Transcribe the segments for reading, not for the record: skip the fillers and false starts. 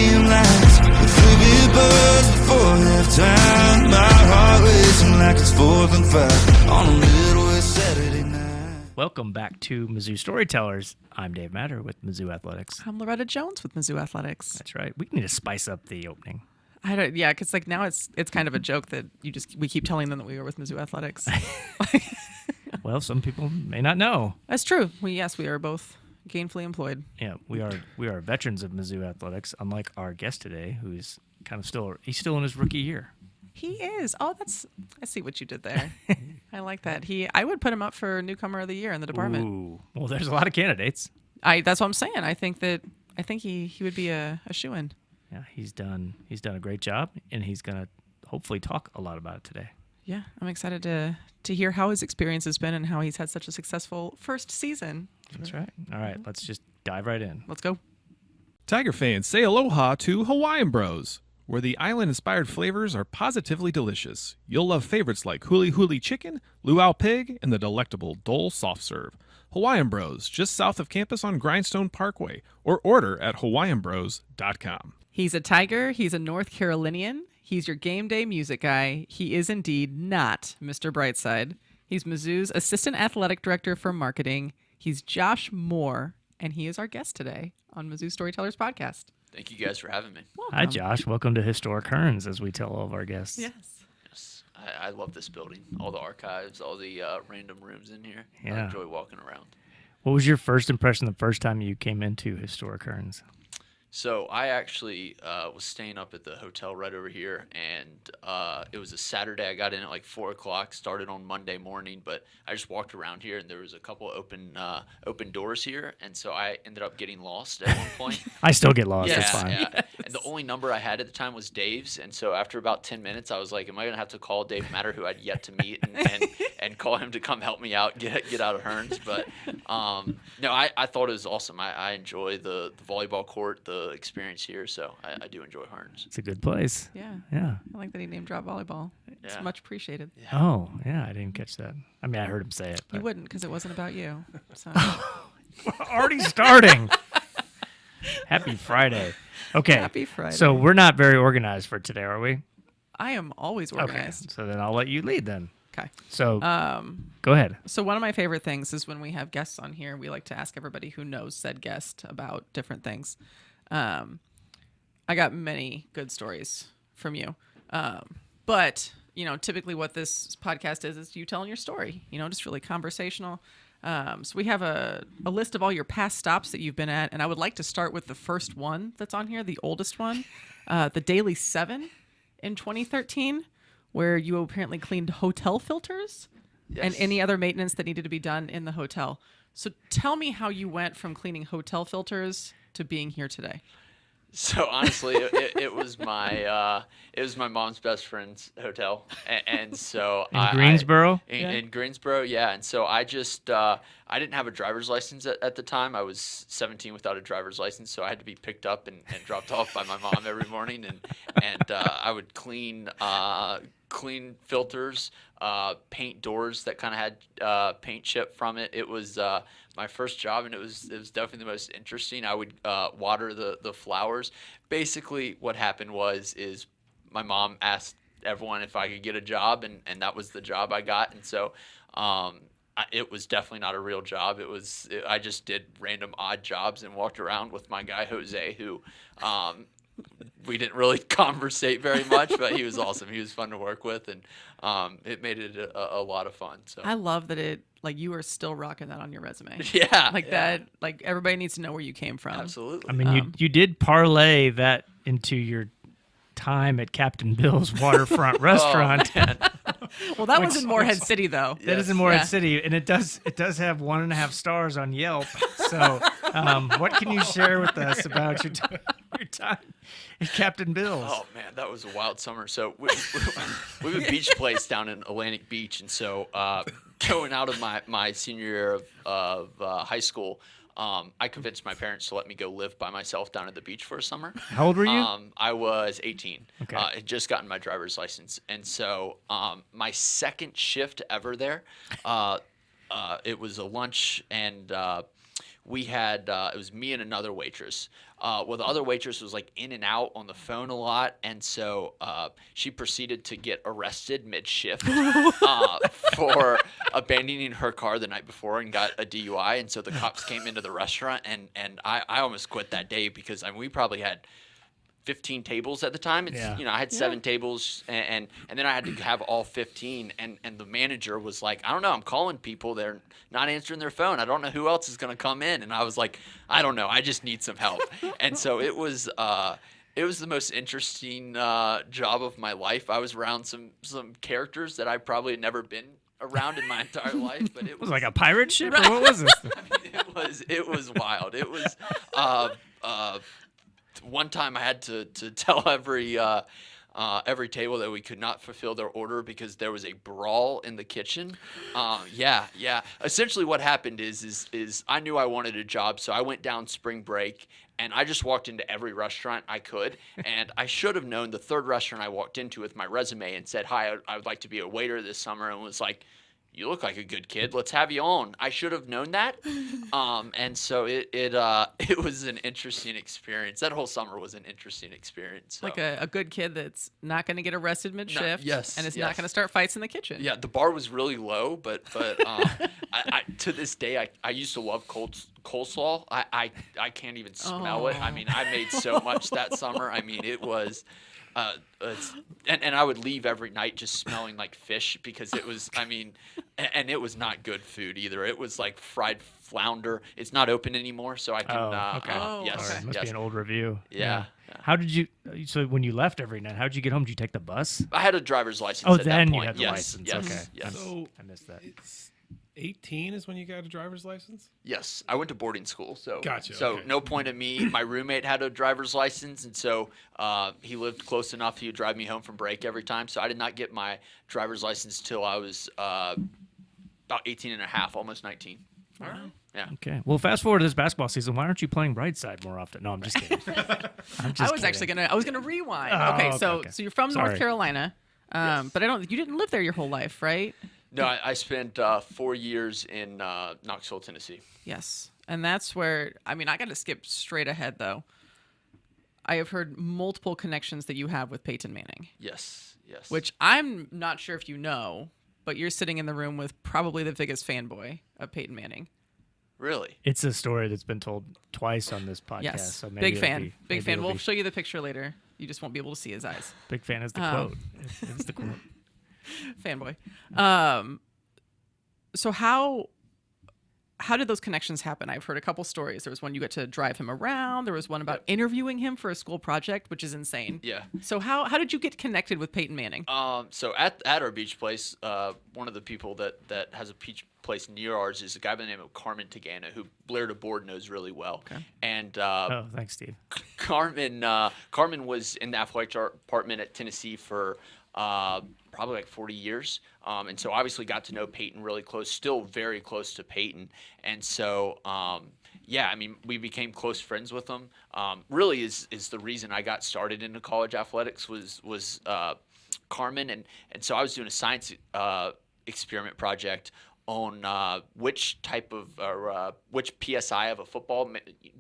stadium lights, the free buzz before halftime. My heart racing like it's 4th and 5 on a Midwest Saturday night. Welcome back to Mizzou Storytellers. I'm Dave Matter with Mizzou Athletics. I'm Loretta Jones with Mizzou Athletics. That's right. We need to spice up the opening. Yeah, because like now it's kind of a joke that we keep telling them that we were with Mizzou Athletics. Well, some people may not know. That's true. We are both gainfully employed. Yeah, we are veterans of Mizzou Athletics. Unlike our guest today, who's he's still in his rookie year. He is. Oh, I see what you did there. I like that. I would put him up for newcomer of the year in the department. Ooh. Well, there's a lot of candidates. That's what I'm saying. I think he would be a shoo-in. Yeah, he's done a great job, and he's gonna hopefully talk a lot about it today. Yeah, I'm excited to hear how his experience has been and how he's had such a successful first season. That's right. All right, let's just dive right in. Let's go. Tiger fans, say aloha to Hawaiian Bros, where the island-inspired flavors are positively delicious. You'll love favorites like huli huli chicken, luau pig, and the delectable Dole soft serve. Hawaiian Bros, just south of campus on Grindstone Parkway, or order at hawaiianbros.com. He's a Tiger. He's a North Carolinian. He's your game day music guy. He is indeed not Mr. Brightside. He's Mizzou's Assistant Athletic Director for Marketing. He's Josh Moore, and he is our guest today on Mizzou Storytellers podcast. Thank you guys for having me. Welcome. Hi, Josh. Welcome to Historic Hearns, as we tell all of our guests. Yes. Yes, I love this building, all the archives, all the random rooms in here. I Yeah. enjoy walking around. What was your first impression the first time you came into Historic Hearns? So I actually was staying up at the hotel right over here, and it was a Saturday. I got in at like 4 o'clock, started on Monday morning, but I just walked around here, and there was a couple open doors here, and so I ended up getting lost at one point. I still get lost. That's fine. Yeah. And the only number I had at the time was Dave's, and so after about 10 minutes, I was like, am I going to have to call Dave Matter, who I'd yet to meet, and call him to come help me out, get out of Hearns? But no, I thought it was awesome. I enjoy the volleyball court, the experience here, so I do enjoy Hearns. It's a good place. Yeah. Yeah. I like that he name dropped volleyball. It's Yeah. much appreciated. Oh, yeah. I didn't catch that. I mean, I heard him say it. You But wouldn't because it wasn't about you. So. already starting. Happy Friday. Okay. Happy Friday. So we're not very organized for today, are we? I am always organized. Okay. So then I'll let you lead then. Okay. So go ahead. So one of my favorite things is when we have guests on here, we like to ask everybody who knows said guest about different things. I got many good stories from you. But, typically what this podcast is you telling your story, just really conversational. So we have a list of all your past stops that you've been at. And I would like to start with the first one that's on here, the oldest one, the Daily 7 in 2013, where you apparently cleaned hotel filters and Yes. any other maintenance that needed to be done in the hotel. So tell me how you went from cleaning hotel filters to being here today. So honestly, it was my mom's best friend's hotel, and so In Greensboro? in Greensboro, yeah. And so I just I didn't have a driver's license at the time. I was 17 without a driver's license, so I had to be picked up and dropped off by my mom every morning, and I would clean filters, paint doors that kind of had paint chip from it. It was my first job, and it was definitely the most interesting. I would water the flowers. Basically, what happened is my mom asked everyone if I could get a job, and that was the job I got. And so it was definitely not a real job. I just did random odd jobs and walked around with my guy Jose, who we didn't really conversate very much, but he was awesome. He was fun to work with, and it made it a lot of fun. So I love that you are still rocking that on your resume. yeah, That, everybody needs to know where you came from. absolutely. I mean, you did parlay that into your time at Captain Bill's waterfront restaurant. Oh, man. Well, that was in Morehead City, though. That is in Morehead City, and it does have 1.5 stars on Yelp. So, what can you share with us about your time at Captain Bill's? Oh man, that was a wild summer. So we have a beach place down in Atlantic Beach, and so going out of my senior year of high school, I convinced my parents to let me go live by myself down at the beach for a summer. How old were you? I was 18. Okay. I had just gotten my driver's license, and so my second shift ever there, it was a lunch, and we had it was me and another waitress. Well, the other waitress was like in and out on the phone a lot, and so she proceeded to get arrested mid-shift for abandoning her car the night before and got a DUI. And so the cops came into the restaurant, and I almost quit that day because I mean, we probably had 15 tables at the time. It's, Yeah. you know, I had 7 tables, and then I had to have all 15. And the manager was like, I don't know, I'm calling people, they're not answering their phone. I don't know who else is going to come in. And I was like, I don't know, I just need some help. And so it was the most interesting job of my life. I was around some characters that I probably had never been around in my entire life, but it Was it like a pirate ship, or what was this? I mean, it was wild. It was one time I had to tell every table that we could not fulfill their order because there was a brawl in the kitchen. Yeah. Essentially, what happened is I knew I wanted a job, so I went down spring break and I just walked into every restaurant I could. And I should have known the third restaurant I walked into with my resume and said, "Hi, I would like to be a waiter this summer," and was like, "You look like a good kid. Let's have you on." I should have known that. And so it was an interesting experience. That whole summer was an interesting experience. So. Like a good kid that's not going to get arrested mid-shift, yes, and is yes. not going to start fights in the kitchen. Yeah, the bar was really low, but I to this day I used to love coleslaw. I can't even smell it. I mean, I made so much that summer. I mean, it was. And I would leave every night just smelling like fish because it was, I mean, and it was not good food either. It was like fried flounder. It's not open anymore, so I can. Okay. Yes, Sorry, must yes. be an old review. Yeah. How did you? So when you left every night, how did you get home? Did you take the bus? I had a driver's license. Oh, at then that you point. had the Yes, license. Yes, Okay. yes, So I missed that. it's 18 is when you got a driver's license? yes. I went to boarding school, so Gotcha, So okay. no point of me. My roommate had a driver's license, and so he lived close enough. He would drive me home from break every time. So I did not get my driver's license till I was about 18 and a half, almost 19. All right. Yeah. Okay. Well, fast forward to this basketball season. Why aren't you playing right side more often? No, I'm just kidding. I was actually gonna rewind. Oh, okay, so okay. so you're from Sorry. North Carolina, but you didn't live there your whole life, right? No, I spent 4 years in Knoxville, Tennessee. Yes, and that's where I got to skip straight ahead though. I have heard multiple connections that you have with Peyton Manning, Yes. which I'm not sure if you know, but you're sitting in the room with probably the biggest fanboy of Peyton Manning. Really? It's a story that's been told twice on this podcast. Yes, So maybe big it'll fan, be- big maybe fan. it'll We'll be- show you the picture later. You just won't be able to see his eyes. Big fan is the quote. It's the quote. Fanboy. So how did those connections happen? I've heard a couple stories. There was one you got to drive him around. There was one about interviewing him for a school project, which is insane. Yeah. So how did you get connected with Peyton Manning? So at our beach place, one of the people that has a beach place near ours is a guy by the name of Carmen Tagana, who Blair DeBoard knows really well. Okay. And Oh, thanks, Steve. Carmen was in the athletic department at Tennessee for probably like 40 years. And so obviously got to know Peyton really close, still very close to Peyton. And so, we became close friends with him. Really is the reason I got started into college athletics was Carmen. And so I was doing a science experiment project on which type of which PSI of a football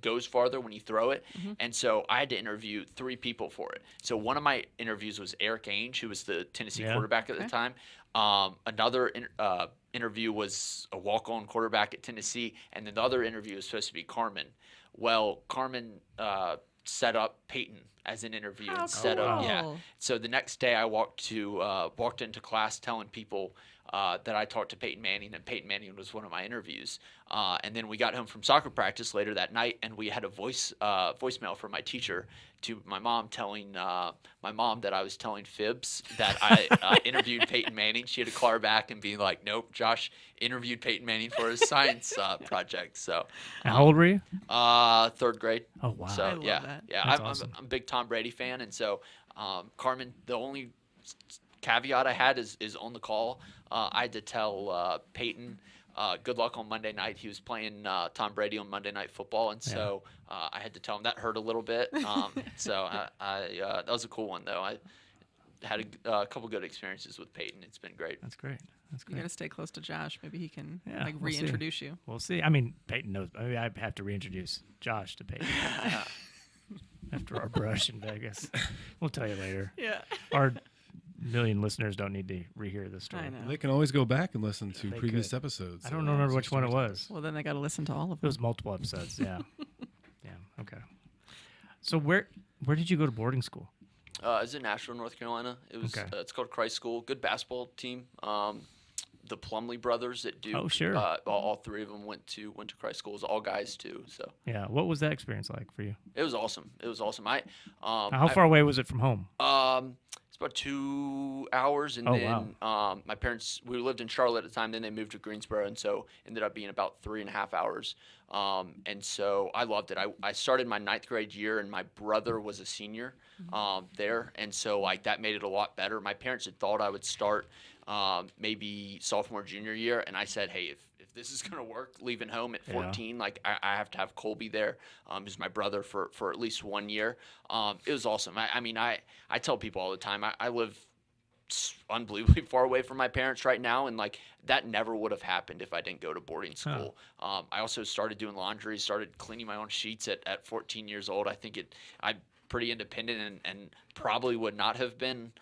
goes farther when you throw it. And so I had to interview 3 people for it. So one of my interviews was Eric Ainge, who was the Tennessee quarterback at the time. Another interview was a walk-on quarterback at Tennessee, and then the other interview was supposed to be Carmen. Well, Carmen set up Peyton as an interview instead of cool. So the next day I walked into class telling people that I talked to Peyton Manning, and Peyton Manning was one of my interviews. And then we got home from soccer practice later that night, and we had a voicemail from my teacher to my mom telling my mom that I was telling fibs that I interviewed Peyton Manning. She had to call her back and be like, "Nope, Josh interviewed Peyton Manning for his science project." So, And how old were you? 3rd grade. Oh, wow. So I love that. That's I'm awesome. a big Tom Brady fan, and so Carmen, the only caveat I had is on the call, I had to tell Peyton good luck on Monday night. He was playing Tom Brady on Monday Night Football, and so I had to tell him that hurt a little bit. So that was a cool one, though. had a couple good experiences with Peyton. It's been great. That's great. That's You great. got to stay close to Josh. Maybe he can Yeah, like we'll see. reintroduce you. We'll see. I mean, Peyton knows. I mean, I have to reintroduce Josh to Peyton after our brush in Vegas. We'll tell you later. Yeah. Our million listeners don't need to rehear this story. I know. They can always go back and listen to They previous could. episodes. I don't remember which one it was. Well, then they got to listen to all of It them. was multiple episodes. Yeah. Yeah. Okay. So where did you go to boarding school? I was in Nashville, North Carolina. It was Okay. it's called Christ School. Good basketball team. The Plumley brothers at Duke. Oh, sure. All three of them went to Christ School. It was all guys too. So Yeah. What was that experience like for you? it was awesome. It was awesome. How far away was it from home? It's about 2 hours, and Oh, then my parents, we lived in Charlotte at the time. Then they moved to Greensboro, and so ended up being about 3.5 hours. And so I loved it. I started my 9th grade year, and my brother was a senior there, and so like that made it a lot better. My parents had thought I would start maybe sophomore, junior year, and I said, hey, if this is going to work, leaving home at 14, like I have to have Colby there, who's my brother for at least 1 year. It was awesome. I mean, I tell people all the time, I live unbelievably far away from my parents right now, and like that never would have happened if I didn't go to boarding school. I also started doing laundry, started cleaning my own sheets at 14 years old. I think I'm pretty independent and probably would not have been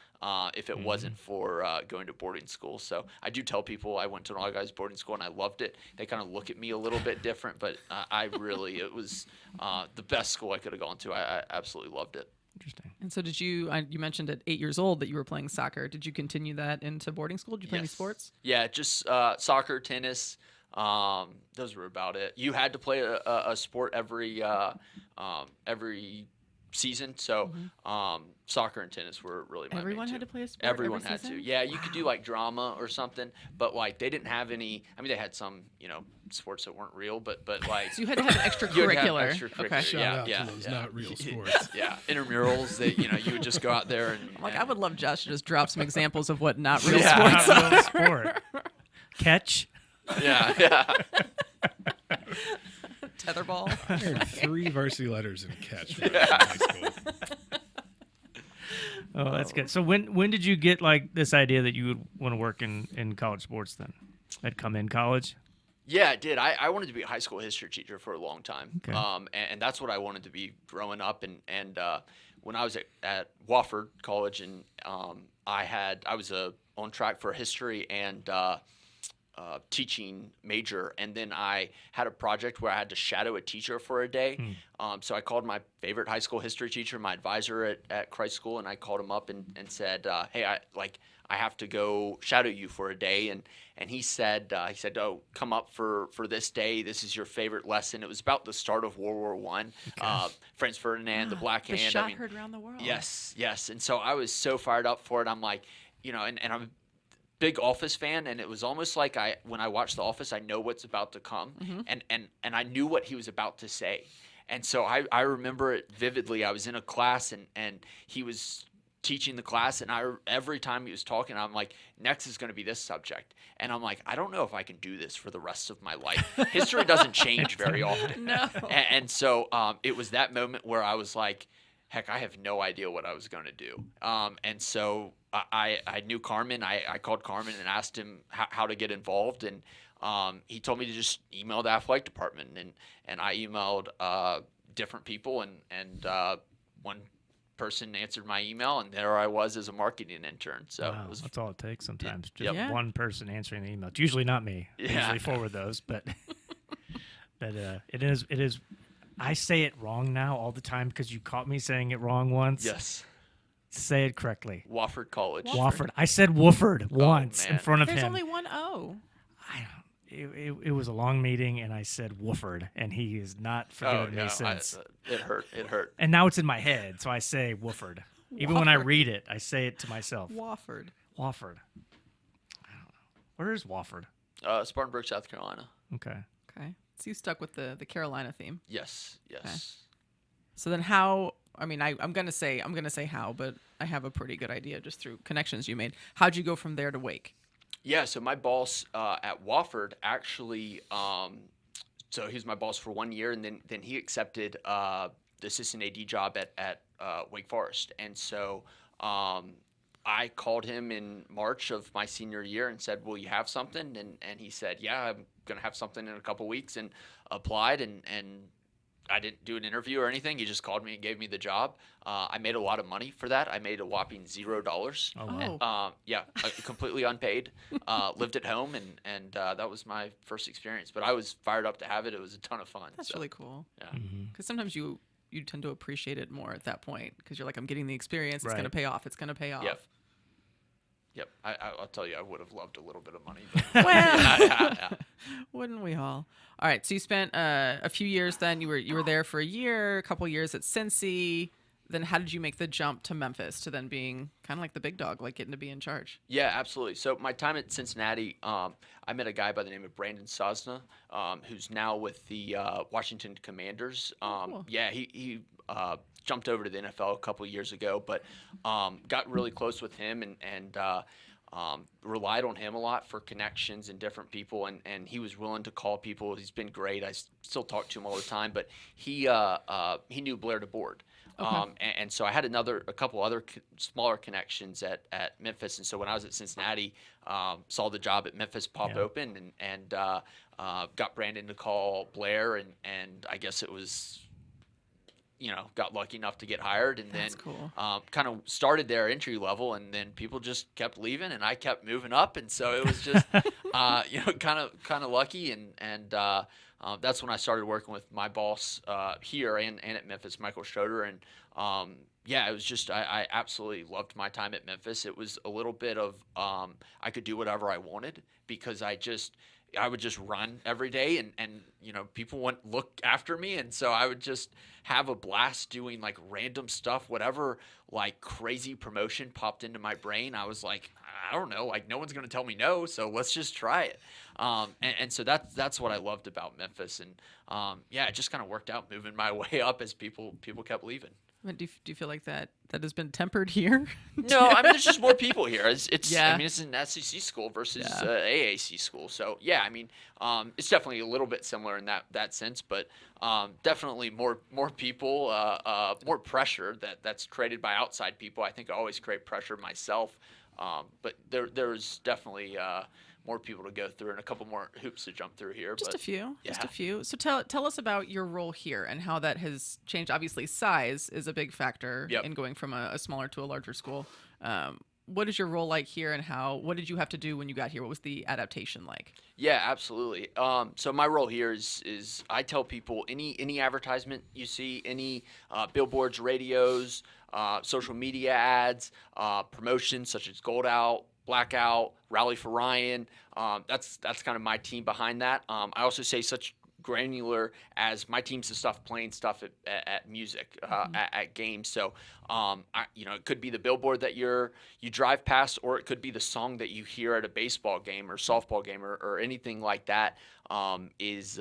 if it wasn't for going to boarding school. So I do tell people I went to an all guys boarding school and I loved it. They kind of look at me a little bit different, but it was the best school I could have gone to. I absolutely loved it. Interesting. And so did you, you mentioned at 8 years old that you were playing soccer. Did you continue that into boarding school? Did you play any Yes. sports? Yeah, just soccer, tennis. Those were about it. You had to play a sport every season, so soccer and tennis were really my Everyone main had two. to play a sport Everyone every had season? to. Yeah, you could do like drama or something, but like they didn't have any. I mean, they had some, sports that weren't real, but like So you had to have an you had to have extracurricular. extracurricular. Okay. Shout Yeah, out yeah, to those yeah. not real sports. Yeah, intramurals that you would just go out there and Like, and- I would love Josh to just drop some examples of what not real Yeah. sports Not real sport. Catch. yeah. tetherball. I earned 3 varsity letters in catch when I was in high school. Oh, that's good. So when did you get like this idea that you would want to work in college sports then? That come in college? Yeah, it did. I wanted to be a high school history teacher for a long time. Okay. And that's what I wanted to be growing up. And when I was at Wofford College, and I was on track for a history and teaching major, and then I had a project where I had to shadow a teacher for a day. So I called my favorite high school history teacher, my advisor at Christ School, and I called him up and said, hey, I have to go shadow you for a day. And he said, oh, come up for this day. This is your favorite lesson. It was about the start of World War One. Franz Ferdinand, the Black The Hand. shot heard around the world. Yes. And so I was so fired up for it. I'm like, and I'm a big Office fan, and it was almost like when I watched The Office, I know what's about to come, and I knew what he was about to say. And so I remember it vividly. I was in a class, and he was teaching the class, and every time he was talking, I'm like, next is going to be this subject. And I'm like, I don't know if I can do this for the rest of my life. History doesn't change very often. No. And so it was that moment where I was like, heck, I have no idea what I was going to do. And so I knew Carmen. I called Carmen and asked him how to get involved. And he told me to just email the athletic department. And I emailed different people, and one person answered my email, and there I was as a marketing intern. So Wow, it was, that's all it takes sometimes. Yep. Just Yeah. one person answering the email. It's usually not me. I Yeah. usually forward those, but it is. I say it wrong now all the time because you caught me saying it wrong once. yes, Say it correctly. Wofford College. Wofford. I said Wooford once in man. front of There's him. only one O. It was a long meeting, and I said Wooford, and he is not forgiven me since. It hurt. It hurt. And now it's in my head, so I say Wooford. Even when I Wofford. read it, I say it to myself. Wofford. Wofford. I don't know. Where is Wofford? Spartanburg, South Carolina. Okay. Okay. So you stuck with the Carolina theme. Yes. So then how, I'm going to say how, but I have a pretty good idea just through connections you made. How'd you go from there to Wake? Yeah, so my boss at Wofford actually, so he was my boss for 1 year, and then he accepted the assistant AD job at Wake Forest. And so I I called him in March of my senior year and said, will you have something? And he said, yeah, I'm going to have something in a couple weeks, and applied, and I didn't do an interview or anything. He just called me and gave me the job. I made a lot of money for that. I made a whopping $0. Oh, wow. Yeah, completely unpaid. Lived at home, and that was my first experience. But I was fired up to have it. It was a ton of fun. That's so, really cool. Yeah. Because sometimes you tend to appreciate it more at that point because you're like, I'm getting the experience. It's Right. going to pay off. It's going to pay off. Yep. I'll tell you, I would have loved a little bit of money. But Well, yeah. wouldn't we all? All right. So you spent a few years then. You were there for a year, a couple years at Cincy. Then how did you make the jump to Memphis to then being kind of like the big dog, like getting to be in charge? Yeah, absolutely. So my time at Cincinnati, I met a guy by the name of Brandon Sosna, who's now with the Washington Commanders. Cool. Yeah, he jumped over to the NFL a couple years ago, but got really close with him and relied on him a lot for connections and different people, and he was willing to call people. He's been great. I still talk to him all the time, but he knew Blair DeBoard. Okay. And so I had a couple other smaller connections at Memphis. And so when I was at Cincinnati, saw the job at Memphis pop open and got Brandon to call Blair. And I guess it was, got lucky enough to get hired. And That's then cool. kind of started there entry level. And then people just kept leaving and I kept moving up. And so it was just, kind of lucky. And that's when I started working with my boss here and at Memphis, Michael Schroeder. And it was just I absolutely loved my time at Memphis. It was a little bit of I could do whatever I wanted because I would just run every day and people wouldn't look after me. And so I would just have a blast doing like random stuff, whatever like crazy promotion popped into my brain. I was like, I don't know, like no one's going to tell me no. So let's just try it. And so that's what I loved about Memphis. And it just kind of worked out moving my way up as people kept leaving. But do you feel like that has been tempered here? No, I mean, there's just more people here. It's Yeah. I mean, it's an SEC school versus Yeah. AAC school. So, yeah, I mean, it's definitely a little bit similar in that sense, but definitely more people, more pressure that's created by outside people. I think I always create pressure myself, but there's definitely more people to go through and a couple more hoops to jump through here. Just but, a few. Just yeah. a few. So tell us about your role here and how that has changed. Obviously, size is a big factor Yep. in going from a smaller to a larger school. What is your role like here, and what did you have to do when you got here? What was the adaptation like? Yeah, absolutely. So my role here is I tell people any advertisement you see, any billboards, radios, social media ads, promotions such as Gold Out, Blackout, Rally for Ryan. That's kind of my team behind that. I also say such granular as my team's the stuff playing stuff at music at games. So it could be the billboard that you drive past, or it could be the song that you hear at a baseball game or softball game or anything like that is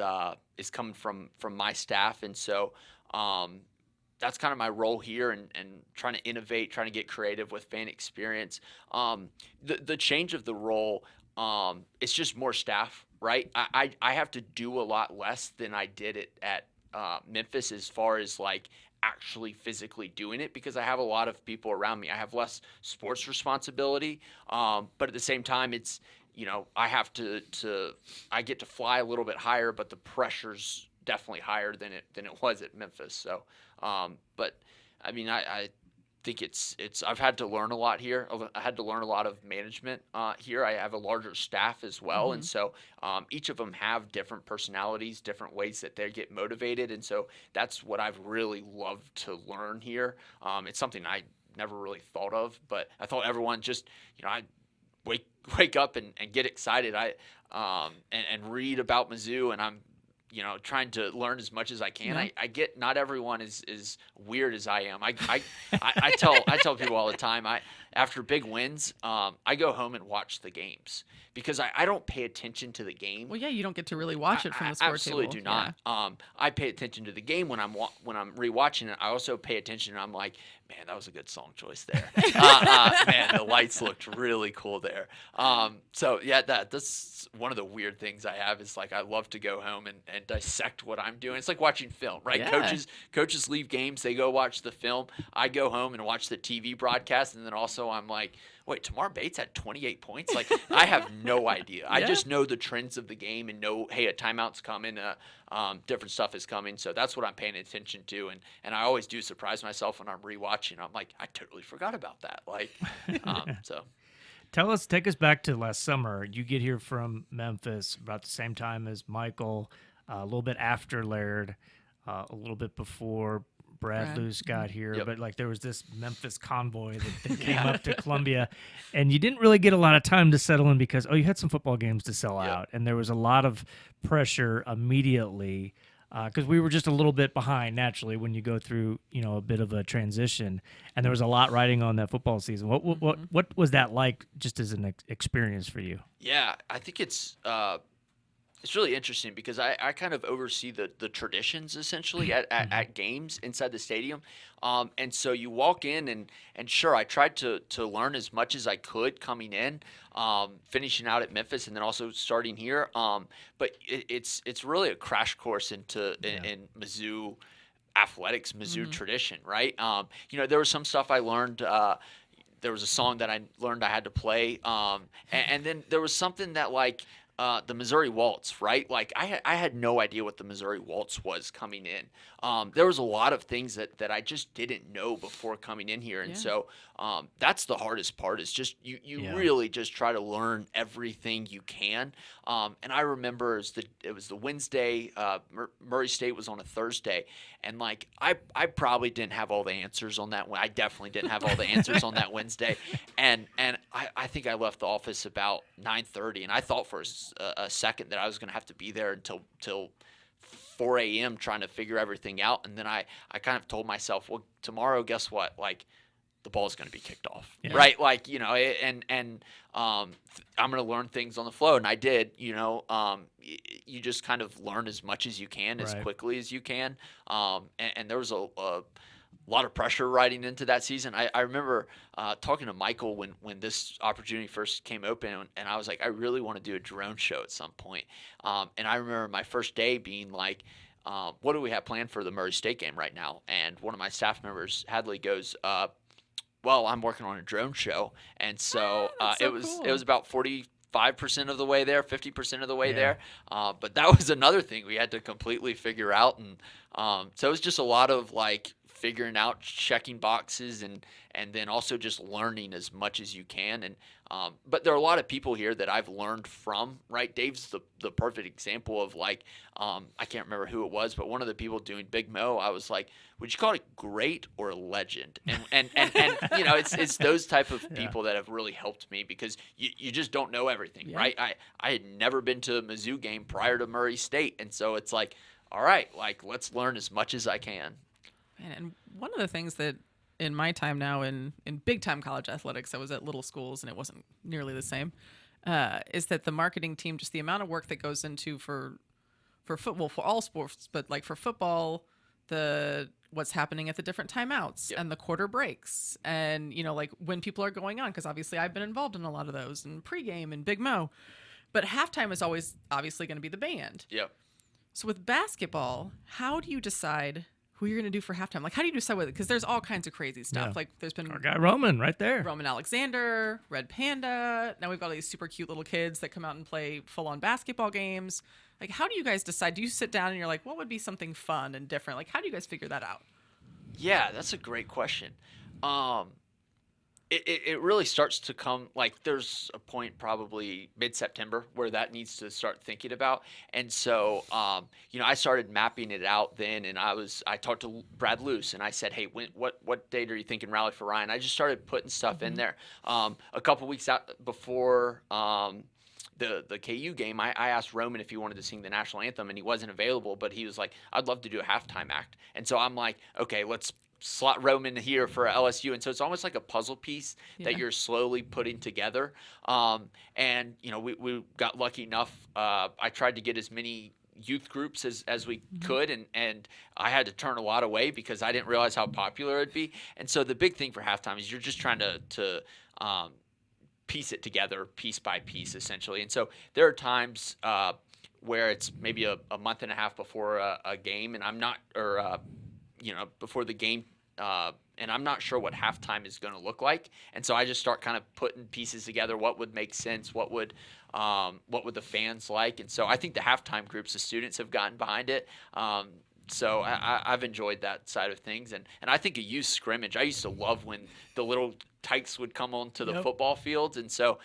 coming from my staff. And so that's kind of my role here and trying to innovate, trying to get creative with fan experience. The change of the role, it's just more staff, right? I have to do a lot less than I did it at Memphis as far as like actually physically doing it because I have a lot of people around me. I have less sports responsibility, but at the same time, it's, I have I get to fly a little bit higher, but the pressure's definitely higher than it was at Memphis. So, but I mean, I think I've had to learn a lot here. I had to learn a lot of management here. I have a larger staff as well. And so each of them have different personalities, different ways that they get motivated. And so that's what I've really loved to learn here. It's something I never really thought of, but I thought everyone just, I wake up and get excited. And read about Mizzou, and I'm trying to learn as much as I can. Yeah. I get not everyone is weird as I am. I tell people all the time. After big wins, I go home and watch the games because I don't pay attention to the game. Well, yeah, you don't get to really watch it from the score absolutely table. do not. I pay attention to the game when I'm rewatching it. I also pay attention, and I'm like, man, that was a good song choice there. Man, the lights looked really cool there. So yeah, that's one of the weird things I have is like I love to go home and dissect what I'm doing. It's like watching film, right? Yeah. Coaches leave games, they go watch the film. I go home and watch the TV broadcast, and then also I'm like, wait, Tamar Bates had 28 points? Like, I have no idea. I Yeah. just know the trends of the game and know, hey, a timeout's coming, different stuff is coming. So that's what I'm paying attention to. And I always do surprise myself when I'm rewatching. I'm like, I totally forgot about that. Like, so. Take us back to last summer. You get here from Memphis about the same time as Michael, a little bit after Laird, a little bit before Brad Luce got here. Yep. But like there was this Memphis convoy that came up to Columbia, and you didn't really get a lot of time to settle in because you had some football games to sell out, and there was a lot of pressure immediately. Because we were just a little bit behind naturally when you go through, a bit of a transition, and there was a lot riding on that football season. What was that like, just as an experience for you? Yeah, I think it's really interesting because I kind of oversee the traditions essentially at games inside the stadium. And so you walk in and sure, I tried to learn as much as I could coming in, finishing out at Memphis and then also starting here. But it's really a crash course in Mizzou athletics, Mizzou tradition, right? There was some stuff I learned. There was a song that I learned I had to play. And then there was something that like, the Missouri Waltz, right? Like I had no idea what the Missouri Waltz was coming in. There was a lot of things that I just didn't know before coming in here. And so that's the hardest part is just you really just try to learn everything you can. And I remember it was the Wednesday, Murray State was on a Thursday. And like I probably didn't have all the answers on that one. I definitely didn't have all the answers on that Wednesday. And I think I left the office about 9:30, and I thought for a second that I was going to have to be there until 4 a.m. trying to figure everything out. And then I kind of told myself, well, tomorrow, guess what? Like, the ball is going to be kicked off, right? Like, and I'm going to learn things on the flow. And I did, you just kind of learn as much as you can, as quickly as you can. And there was a lot of pressure riding into that season. I remember talking to Michael when this opportunity first came open, and I was like, I really want to do a drone show at some point. And I remember my first day being like, what do we have planned for the Murray State game right now? And one of my staff members, Hadley, goes, well, I'm working on a drone show. And so, it was about 45% of the way there, 50% of the way there. But that was another thing we had to completely figure out. And so it was just a lot of like figuring out, checking boxes, and then also just learning as much as you can. And but there are a lot of people here that I've learned from, right? Dave's the perfect example of like, I can't remember who it was, but one of the people doing Big Mo, I was like, would you call it great or legend? And it's those type of people that have really helped me because you just don't know everything, right? I had never been to a Mizzou game prior to Murray State. And so it's like, all right, like let's learn as much as I can. And one of the things that in my time now in big time college athletics, I was at little schools and it wasn't nearly the same, is that the marketing team, just the amount of work that goes into for football, for all sports, but like for football, what's happening at the different timeouts and the quarter breaks and, like when people are going on, because obviously I've been involved in a lot of those and pregame and Big Mo, but halftime is always obviously going to be the band. Yep. So with basketball, how do you decide who you're going to do for halftime? Like, how do you decide whether, because there's all kinds of crazy stuff. Like there's been our guy Roman right there. Roman Alexander, Red Panda. Now we've got all these super cute little kids that come out and play full on basketball games. Like, how do you guys decide? Do you sit down and you're like, what would be something fun and different? Like, how do you guys figure that out? Yeah, that's a great question. It really starts to come, like there's a point probably mid-September where that needs to start thinking about. And so, I started mapping it out then, and I talked to Brad Luce and I said, hey, what date are you thinking Rally for Ryan? I just started putting stuff in there. A couple weeks out before the KU game, I asked Roman if he wanted to sing the national anthem, and he wasn't available, but he was like, I'd love to do a halftime act. And so I'm like, okay, let's slot Roman here for LSU. And so it's almost like a puzzle piece that you're slowly putting together. And, we got lucky enough. I tried to get as many youth groups as we could, and I had to turn a lot away because I didn't realize how popular it'd be. And so the big thing for halftime is you're just trying to piece it together piece by piece, essentially. And so there are times where it's maybe a month and a half before a game, and I'm not, or before the game and I'm not sure what halftime is going to look like. And so I just start kind of putting pieces together. What would make sense? What would the fans like? And so I think the halftime groups, the students have gotten behind it. So I've enjoyed that side of things, and I think a youth scrimmage. I used to love when the little tykes would come onto the football fields, and so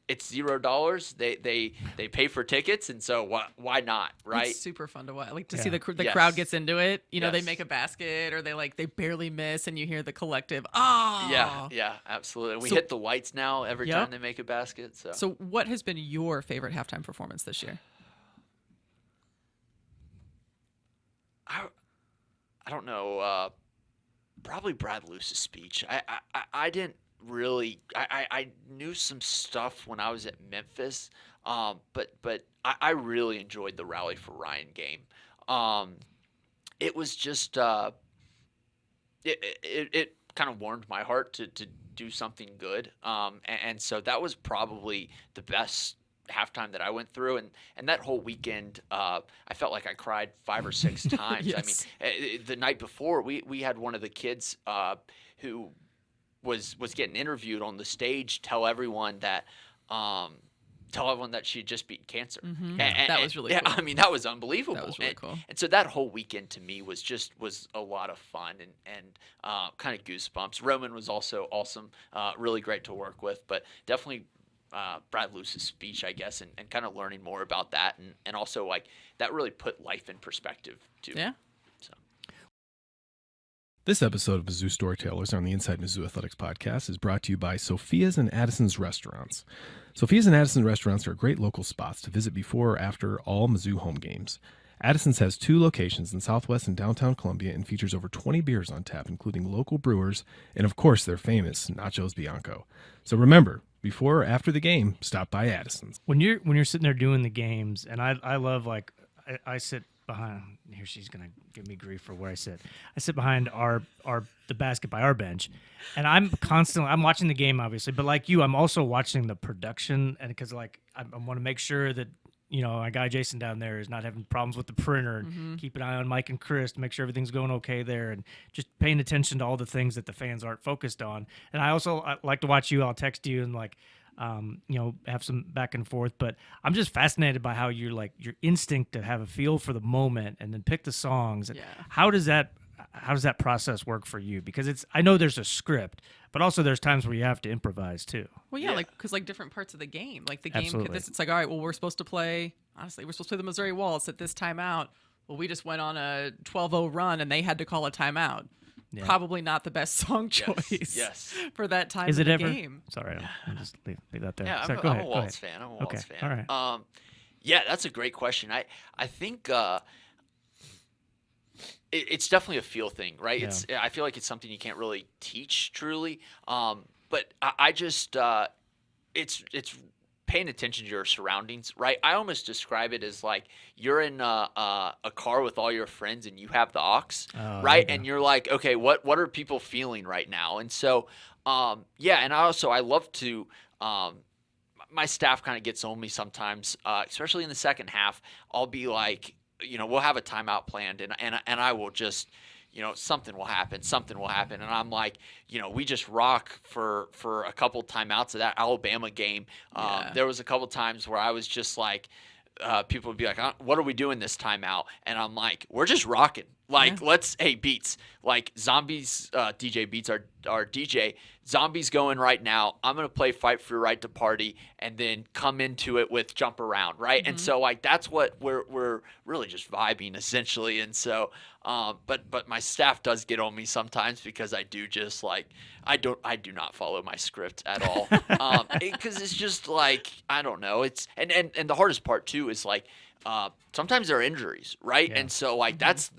it's $0. They pay for tickets, and so why not, right? It's super fun to watch. Like to see the crowd gets into it. You know, they make a basket or they barely miss, and you hear the collective Yeah, absolutely. We hit the lights now every time they make a basket. So what has been your favorite halftime performance this year? I don't know. Probably Brad Luce's speech. I didn't really. I knew some stuff when I was at Memphis, but I really enjoyed the Rally for Ryan game. It was just it kind of warmed my heart to do something good. And so that was probably the best halftime that I went through, and that whole weekend I felt like I cried 5 or 6 times. Yes. I mean, the night before we had one of the kids who was getting interviewed on the stage tell everyone that she had just beaten cancer. Mm-hmm. And that was really cool. I mean, that was unbelievable. That was really cool. And so that whole weekend to me was a lot of fun and kind of goosebumps. Roman was also awesome, really great to work with, but definitely Brad Luce's speech, I guess, and kind of learning more about that, and also like that really put life in perspective too. Yeah. So. This episode of Mizzou Storytellers on the Inside Mizzou Athletics podcast is brought to you by Sophia's and Addison's Restaurants. Sophia's and Addison's Restaurants are great local spots to visit before or after all Mizzou home games. Addison's has 2 locations in Southwest and downtown Columbia and features over 20 beers on tap, including local brewers and, of course, their famous Nachos Bianco. So remember, before or after the game, stop by Addison's. When you're sitting there doing the games, and I love, like, I sit behind. Here she's gonna give me grief for where I sit. I sit behind the basket by our bench, and I'm watching the game, obviously, but like you, I'm also watching the production, and because like I want to make sure that, you know, my guy Jason down there is not having problems with the printer, and keep an eye on Mike and Chris to make sure everything's going okay there, and just paying attention to all the things that the fans aren't focused on. And I like to watch you. I'll text you and like, you know, have some back and forth. But I'm just fascinated by how you're like your instinct to have a feel for the moment and then pick the songs. And how does that process work for you? Because I know there's a script, but also there's times where you have to improvise too. Well, yeah. Like because like different parts of the game, like the game, Absolutely. it's like, all right, well, we're supposed to play the Missouri Waltz at this timeout. Well, we just went on a 12-0 run and they had to call a timeout. Yeah. Probably not the best song choice for that time Is of it the ever? Game. Sorry, I'll just leave that there. Yeah, Sorry, I'm a Waltz fan. I'm a Waltz fan. All right. Yeah, that's a great question. I think it's definitely a feel thing, right? Yeah. I feel like it's something you can't really teach truly. But I just it's paying attention to your surroundings, right? I almost describe it as like you're in a car with all your friends and you have the aux, right? And you're like, okay, what are people feeling right now? And so, and I love to. My staff kind of gets on me sometimes, especially in the second half. I'll be like, you know, we'll have a timeout planned, and I will just, you know, something will happen, and I'm like, you know, we just rock for a couple timeouts of that Alabama game. There was a couple times where I was just like, people would be like, what are we doing this timeout? And I'm like, we're just rocking. Like, Beats, like Zombies, DJ Beats, our DJ, Zombies going right now. I'm going to play Fight for Your Right to Party and then come into it with Jump Around, right? And so, like, that's what we're really just vibing, essentially. And so, but my staff does get on me sometimes because I do just, like, I do not follow my script at all. Because it's just, like, I don't know. It's and the hardest part, too, is, like, sometimes there are injuries, right? Yeah. And so like that's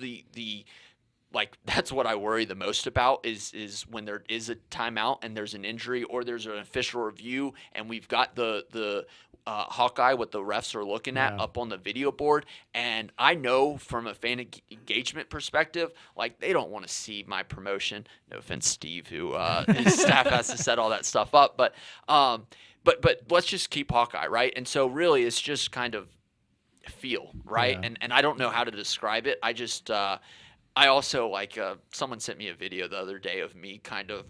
that's what I worry the most about is when there is a timeout and there's an injury or there's an official review and we've got the Hawkeye, what the refs are looking at up on the video board, and I know from a fan engagement perspective, like they don't want to see my promotion. No offense, Steve, who his staff has to set all that stuff up, but let's just keep Hawkeye, right? And so really, it's just kind of feel, right? And I don't know how to describe it. I just I also like someone sent me a video the other day of me kind of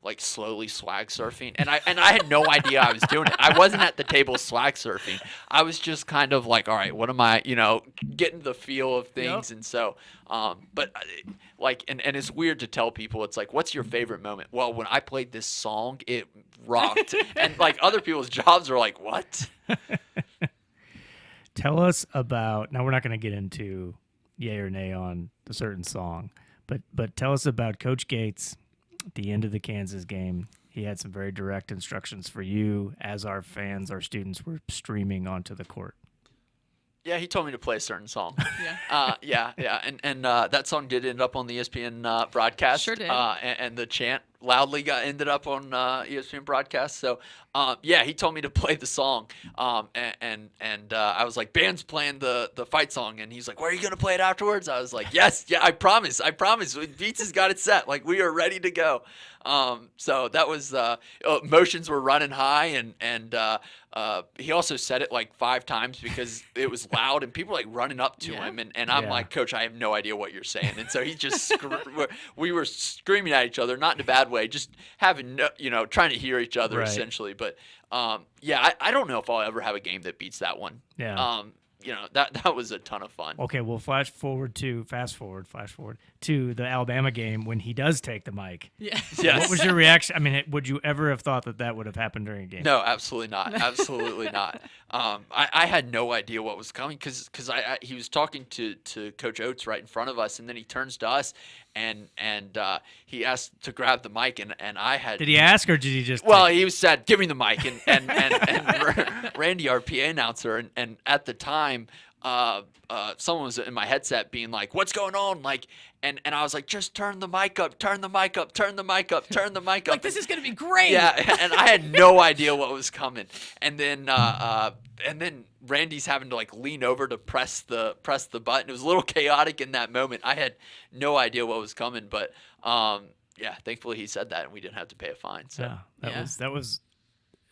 like slowly swag surfing, and I had no idea I was doing it. I wasn't at the table swag surfing. I was just kind of like, all right, what am I, getting the feel of things, and so, but like, and it's weird to tell people. It's like, what's your favorite moment? Well, when I played this song, it rocked, and like other people's jobs are like, what? Tell us about. Now we're not going to get into yay or nay on a certain song, but tell us about Coach Gates at the end of the Kansas game. He had some very direct instructions for you as our fans, our students were streaming onto the court. Yeah, he told me to play a certain song. Yeah. Yeah, and that song did end up on the ESPN broadcast. Sure did. And the chant loudly ended up on ESPN broadcast. So, yeah, he told me to play the song. And I was like, band's playing the fight song, and he's like, "Where are you gonna play it afterwards?" I was like, "Yes, yeah, I promise. Beats has got it set. Like, we are ready to go." So that was emotions were running high, and he also said it like 5 times because it was loud and people were like running up to him, and I'm like, "Coach, I have no idea what you're saying," and so he just we were screaming at each other, not in a bad way, just having trying to hear each other essentially. But yeah, I don't know if I'll ever have a game that beats that one. Yeah. That was a ton of fun. Okay, well, flash forward to the Alabama game when he does take the mic. Yeah. Yes. What was your reaction? I mean, would you ever have thought that would have happened during a game? No, absolutely not. Absolutely not. I had no idea what was coming because he was talking to Coach Oates right in front of us, and then he turns to us and he asked to grab the mic, and I had. Did he ask or did he just? Well, he said, "Give me the mic," and Randy, our PA announcer, and at the time, someone was in my headset being like, "What's going on?" Like, and I was like, "Just turn the mic up, turn the mic up, turn the mic up, turn the mic up." Like, this is gonna be great. Yeah, and I had no idea what was coming, and then Randy's having to like lean over to press the button. It was a little chaotic in that moment. I had no idea what was coming, but yeah, thankfully he said that, and we didn't have to pay a fine. So Yeah, that was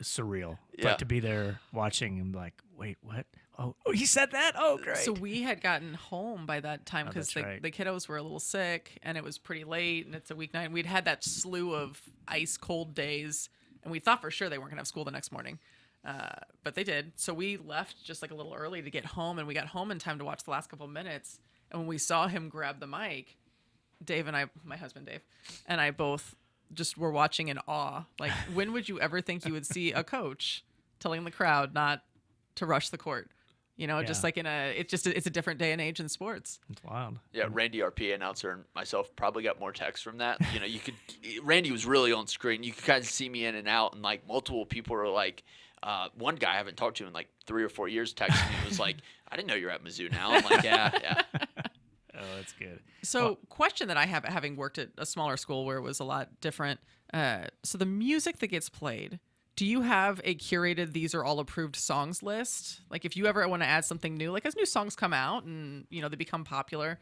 surreal. Yeah. But to be there watching and like, wait, what? Oh, he said that? Oh, great. So we had gotten home by that time because that's right. the kiddos were a little sick and it was pretty late and it's a weeknight. We'd had that slew of ice cold days and we thought for sure they weren't going to have school the next morning. But they did. So we left just like a little early to get home, and we got home in time to watch the last couple of minutes. And when we saw him grab the mic, Dave and I, my husband Dave, and I both just were watching in awe. Like, when would you ever think you would see a coach telling the crowd not to rush the court? Just like it's a different day and age in sports. It's wild. Yeah, Randy, our PA announcer, and myself probably got more texts from that. Randy was really on screen. You could kind of see me in and out, and like multiple people were like, one guy I haven't talked to in like 3 or 4 years texted me and was like, "I didn't know you're at Mizzou now." I'm like, yeah. Oh, that's good. So, question that I have, having worked at a smaller school where it was a lot different. So the music that gets played, do you have a curated, these are all approved songs list? Like, if you ever want to add something new, like as new songs come out and, they become popular,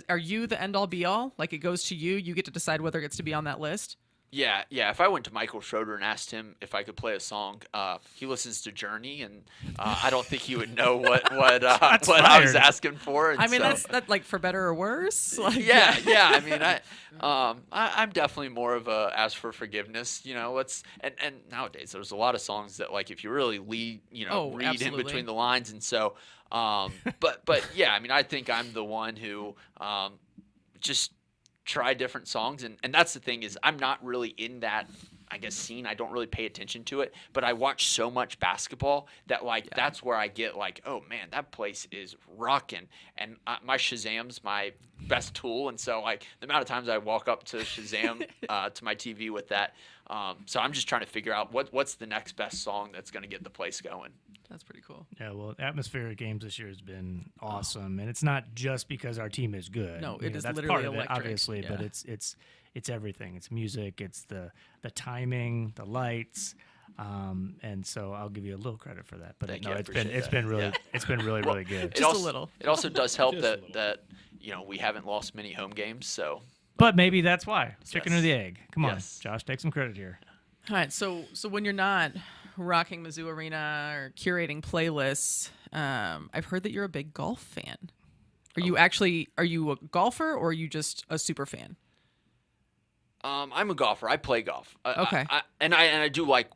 are you the end all be all? Like, it goes to you, you get to decide whether it gets to be on that list? Yeah. If I went to Michael Schroeder and asked him if I could play a song, he listens to Journey, and I don't think he would know what I was asking for. And I mean, so, that's like for better or worse. Like, yeah. I mean, I'm definitely more of a ask for forgiveness. And nowadays there's a lot of songs that like if you really read absolutely. in between the lines, and so, but yeah, I mean, I think I'm the one who just try different songs, and that's the thing is I'm not really in that scene. I don't really pay attention to it, but I watch so much basketball that that's where I get like, oh man, that place is rocking, and my Shazam's my best tool, and so like the amount of times I walk up to Shazam to my TV with that, so I'm just trying to figure out what's the next best song that's going to get the place going. That's pretty cool. Yeah, well, atmospheric games this year has been awesome, and it's not just because our team is good. No, it is that's literally part of electric. it, obviously, Yeah. but it's everything. It's music, it's the timing, the lights, and so I'll give you a little credit for that. But Thank no, you, I it's appreciate been that. really Yeah. it's been really really good. Just a little. It also does help Just a little. that we haven't lost many home games, so. But maybe that's why chicken Yes. or the egg. Come on, Yes. Josh, take some credit here. All right, so when you're not rocking Mizzou Arena or curating playlists, I've heard that you're a big golf fan. Are you a golfer or are you just a super fan? I'm a golfer. I play golf. Okay. I do like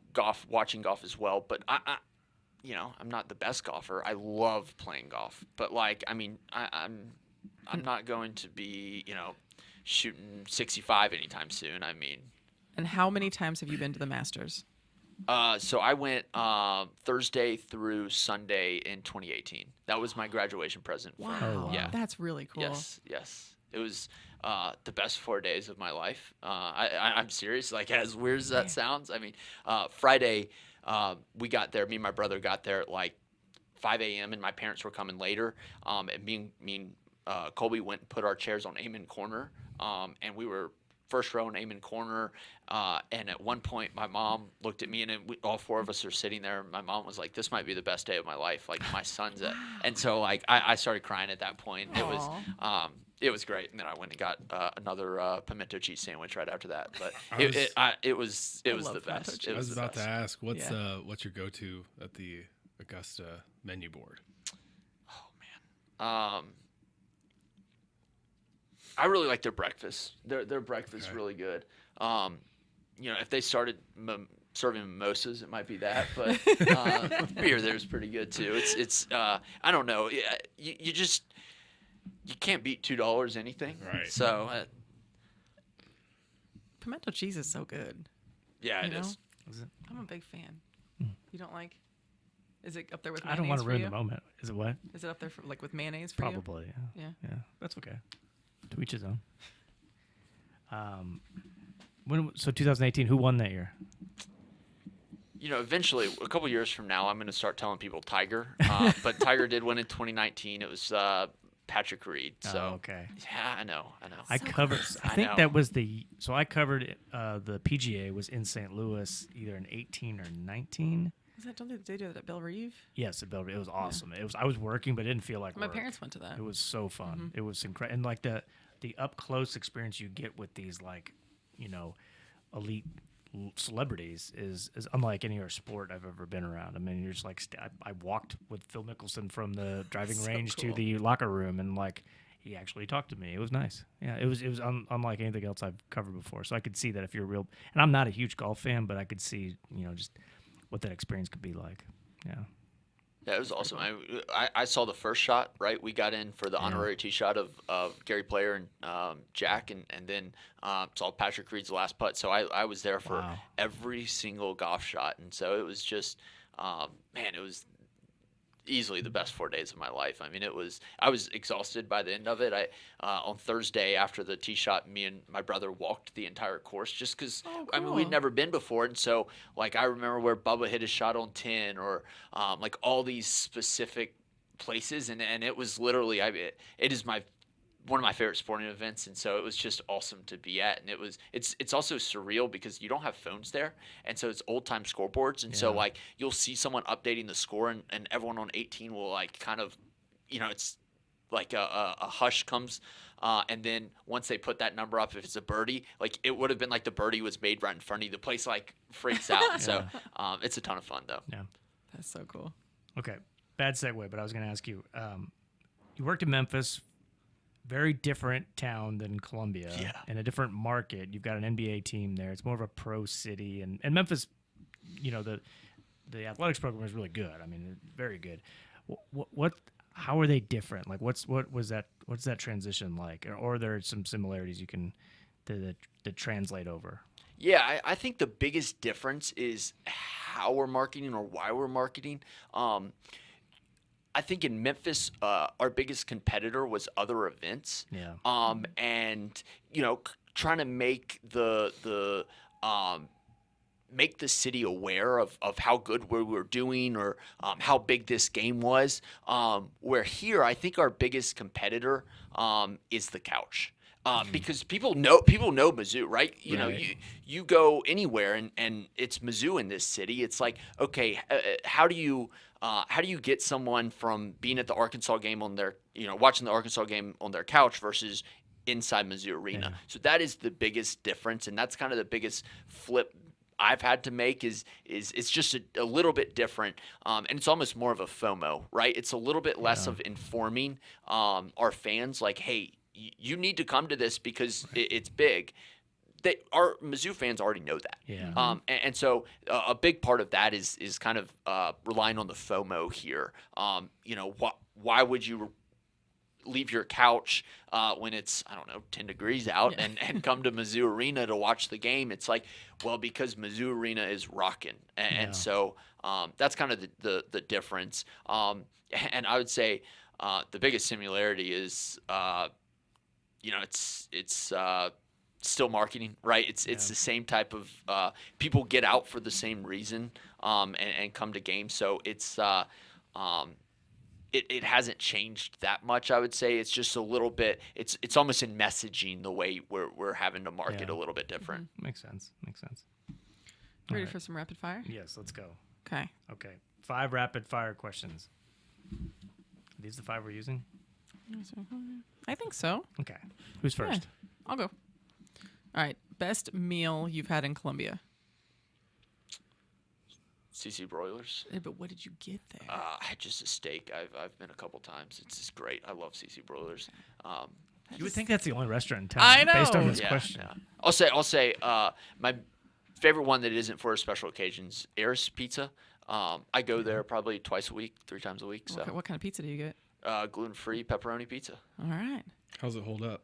watching golf as well. But I'm not the best golfer. I love playing golf. But I'm not going to be shooting 65 anytime soon. And how many times have you been to the Masters? So I went Thursday through Sunday in 2018. That was my graduation present. Wow. Yeah. That's really cool. Yes. It was the best 4 days of my life. I'm serious. Like, as weird as that sounds. Friday, we got there. Me and my brother got there at like 5 a.m. and my parents were coming later. And me and Colby went and put our chairs on Amen Corner. And we were first row in Amen Corner. And at one point, my mom looked at me, and all four of us are sitting there. My mom was like, "This might be the best day of my life. Like, my son's at," and so like I started crying at that point. It was great. And then I went and got another pimento cheese sandwich right after that. But it was the best. I was about to ask, what's Yeah. what's your go-to at the Augusta menu board? Oh man. I really like their breakfast. Their breakfast is really good. If they started serving mimosas, it might be that. But beer there is pretty good too. It's I don't know. You can't beat $2 anything. Right. So Pimento cheese is so good. yeah, You it is. Is it? I'm a big fan. You don't like? Is it up there with I mayonnaise don't want to for ruin you? the moment. Is it what? Is it up there with mayonnaise for Probably. you? Yeah. Yeah. That's okay. To each his own. So 2018, who won that year? Eventually, a couple years from now, I'm going to start telling people Tiger. But Tiger did win in 2019. It was Patrick Reed. So Oh, okay. yeah, I know. I covered. I I think know. that was so I covered the PGA was in St. Louis either in 18 or 19. Don't they do that at Bellerive? Yes, at Belgrade. It was awesome. It was. I was working, but it didn't feel like My work. parents went to that. It was so fun. It was incredible, and like the up close experience you get with these elite celebrities is unlike any other sport I've ever been around. I mean, you're just like I walked with Phil Mickelson from the driving So range to cool. the locker room, and like he actually talked to me. It was nice. Yeah, it was unlike anything else I've covered before. So I could see that if you're real, and I'm not a huge golf fan, but I could see just what that experience could be like. Yeah. Yeah, it was awesome. I saw the first shot, right? We got in for the honorary tee shot of Gary Player and Jack, and then saw Patrick Reed's last putt. So I was there for Wow. every single golf shot. And so it was just, it was easily the best 4 days of my life. I mean, I was exhausted by the end of it. On Thursday after the tee shot, me and my brother walked the entire course just because, I mean, we'd cool. never been before. And so, like, I remember where Bubba hit his shot on 10 or, like, all these specific places. And it was literally, it is one of my favorite sporting events, and so it was just awesome to be at. And it's also surreal because you don't have phones there, and so it's old time scoreboards, and so like you'll see someone updating the score, and everyone on 18 will like kind of, it's like a hush comes, and then once they put that number up, if it's a birdie, like it would have been like the birdie was made right in front of you. The place like freaks out. So it's a ton of fun though. Yeah. That's so cool. Okay. Bad segue, but I was going to ask you. You worked in Memphis. Very different town than Columbia, and a different market. You've got an NBA team there. It's more of a pro city, and Memphis, the athletics program is really good. I mean, very good. How are they different? Like, what's that transition like, or are there some similarities you can that translate over? Yeah, I think the biggest difference is how we're marketing or why we're marketing. I think in Memphis, our biggest competitor was other events. Yeah. And trying to make make the city aware of how good we were doing or how big this game was. Where here, I think our biggest competitor is the couch. Because people know Mizzou, right? You go anywhere and it's Mizzou in this city. It's like, okay, how do you get someone from being at the Arkansas game on their, watching the Arkansas game on their couch versus inside Mizzou Arena? So that is the biggest difference, and that's kind of the biggest flip I've had to make is it's just a little bit different, and it's almost more of a FOMO, right? It's a little bit less of informing our fans, like, hey, you need to come to this because it's big. Our Mizzou fans already know that. Yeah. And so a big part of that is kind of relying on the FOMO here. Why would you leave your couch when it's, I don't know, 10 degrees out and come to Mizzou Arena to watch the game? It's like, well, because Mizzou Arena is rocking. And so that's kind of the difference. And I would say the biggest similarity is, it's still marketing, right? It's the same type of people get out for the same reason and come to games. So it's it hasn't changed that much, I would say. It's just a little bit. It's almost in messaging the way we're having to market a little bit different. Makes sense. Ready right. for some rapid fire? Yes, let's go. Okay. Okay. 5 rapid fire questions. Are these the 5 we're using? I think so. Okay. Who's first? Yeah, I'll go. All right. Best meal you've had in Columbia? CC Broilers. But what did you get there? I had just a steak. I've been a couple times. It's just great. I love CC Broilers. You would think that's the only restaurant in town. I know. Based on this question. Yeah. I'll say my favorite one that isn't for special occasions, Eris Pizza. I go there probably twice a week, 3 times a week. So What kind of pizza do you get? gluten-free pepperoni pizza. All right. How's it hold up?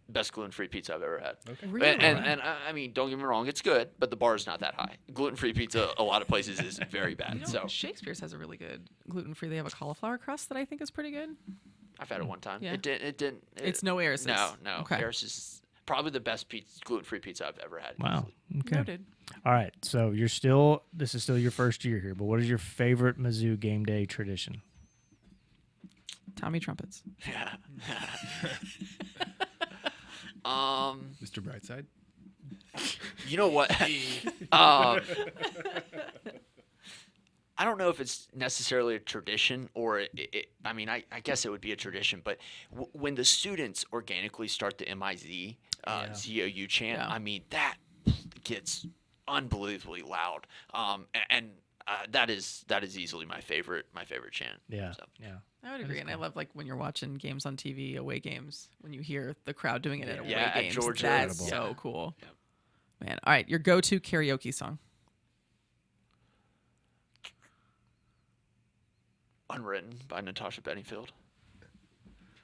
Best gluten-free pizza I've ever had. Okay. Really? And I mean, don't get me wrong, it's good, but the bar is not that high. Gluten-free pizza, a lot of places, is very bad. So Shakespeare's has a really good gluten-free. They have a cauliflower crust that I think is pretty good. I've had it one time. Yeah. It didn't. It's no Eris's. No. Okay. Eris is probably the best gluten-free pizza I've ever had. Wow. Okay. Noted. All right. So this is still your first year here, but what is your favorite Mizzou game day tradition? Tommy trumpets. Yeah. Mr. Brightside? You know what? I don't know if it's necessarily a tradition or I mean, I guess it would be a tradition, but when the students organically start the MIZ, ZOU chant, I mean, that gets unbelievably loud. And that is easily my favorite chant. Yeah. So. Yeah. I would agree, and I love like when you're watching games on TV, away games, when you hear the crowd doing it at away at games. Georgia. That's Incredible. so cool. Yep. Man, all right, your go-to karaoke song. Unwritten by Natasha Bedingfield.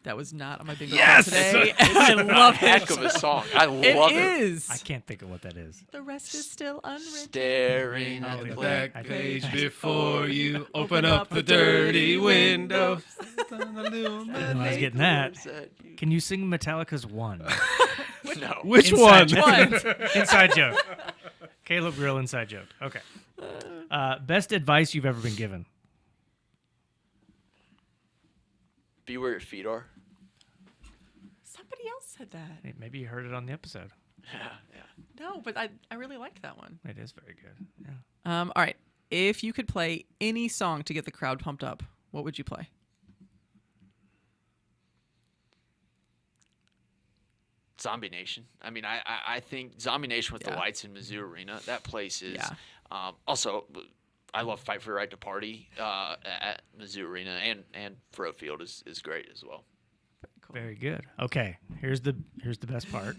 That was not on my bingo Yes! card today. I love Heck it. of a song. I love It it. is. I can't think of what that is. The rest is still unwritten. Staring at On the the blank. back I- page before you open up the dirty window. I was getting that. Can you sing Metallica's One? No. Which Inside one? joke. Inside joke. Caleb Grill inside joke. Okay. Best advice you've ever been given? Be where your feet are. Somebody else said that. Hey, maybe you heard it on the episode. Yeah. No, but I really liked that one. It is very good. Yeah. All right. If you could play any song to get the crowd pumped up, what would you play? Zombie Nation. I mean, I think Zombie Nation with the Yeah. lights in Mizzou Arena, that place is. Yeah. Also, I love Fight for Your Right to Party at Mizzou Arena, and Fro Field is great as well. Cool. Very good. Okay, here's the best part.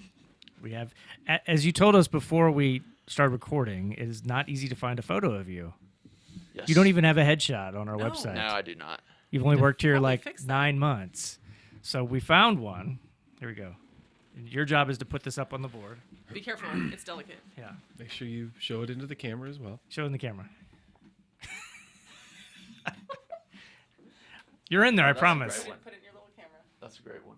We have, as you told us before we started recording, it is not easy to find a photo of you. Yes. You don't even have a headshot on our No. website. No, I do not. You've only worked here probably like fix that. 9 months. So we found one. Here we go. Your job is to put this up on the board. Be careful. It's delicate. Yeah. Make sure you show it into the camera as well. Show in the camera. You're in there, I That's a promise. great one. Put it in your little camera. That's a great one.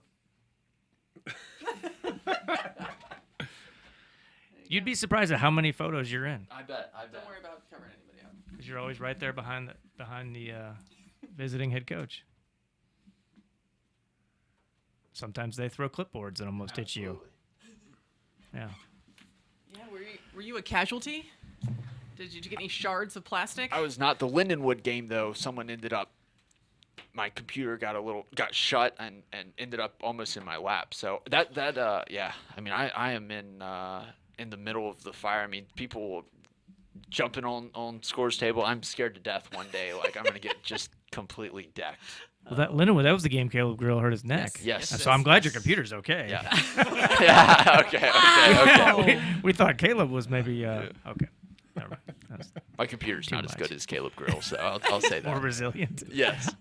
You'd be surprised at how many photos you're in, I bet. Don't worry about covering anybody up. because you're always right there behind the visiting head coach. Sometimes they throw clipboards and almost hit you. Yeah. Yeah, were you a casualty? Did you get any shards of plastic? I was not. The Lindenwood game, though, someone ended up, my computer got shut and ended up almost in my lap. So yeah. I mean, I am in in the middle of the fire. I mean, people jumping on scores table. I'm scared to death one day. Like, I'm going to get just completely decked. Well, that Lindenwood, that was the game Caleb Grill hurt his neck. Yes. So I'm glad your computer's okay. Yeah. Yeah. Okay. We thought Caleb was maybe okay. Never mind. That's My computer's not as much. good as Caleb Grill, so I'll say more that. resilient. Yes.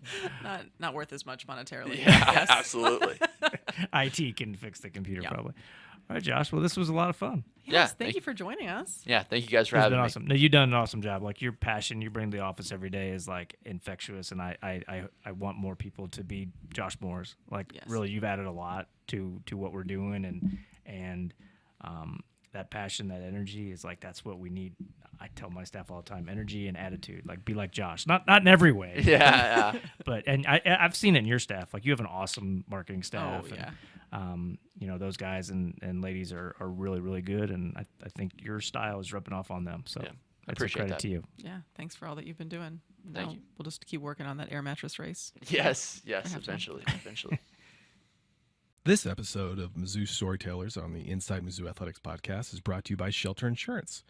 Not worth as much monetarily. Yeah. Yes. Absolutely. IT can fix the computer Yeah. probably. All right, Josh. Well, this was a lot of fun. Yes, Yeah, thank you for joining us. Yeah. Thank you guys for It's having been me. awesome. No, you've done an awesome job. Like your passion you bring to the office every day is like infectious, and I want more people to be Josh Moores. Like Yes. really, you've added a lot to what we're doing, and that passion, that energy is like that's what we need. I tell my staff all the time: energy and attitude. Like be like Josh. Not in every way. Yeah. But I've seen it in your staff. Like you have an awesome marketing staff. Oh, yeah. And, those guys and ladies are really, really good. And I think your style is rubbing off on them. So Yeah, I that's a appreciate credit that. to you. Yeah, thanks for all that you've been doing. Thank Now, you. We'll just keep working on that air mattress race. Yes. Perhaps. Eventually. This episode of Mizzou Storytellers on the Inside Mizzou Athletics podcast is brought to you by Shelter Insurance.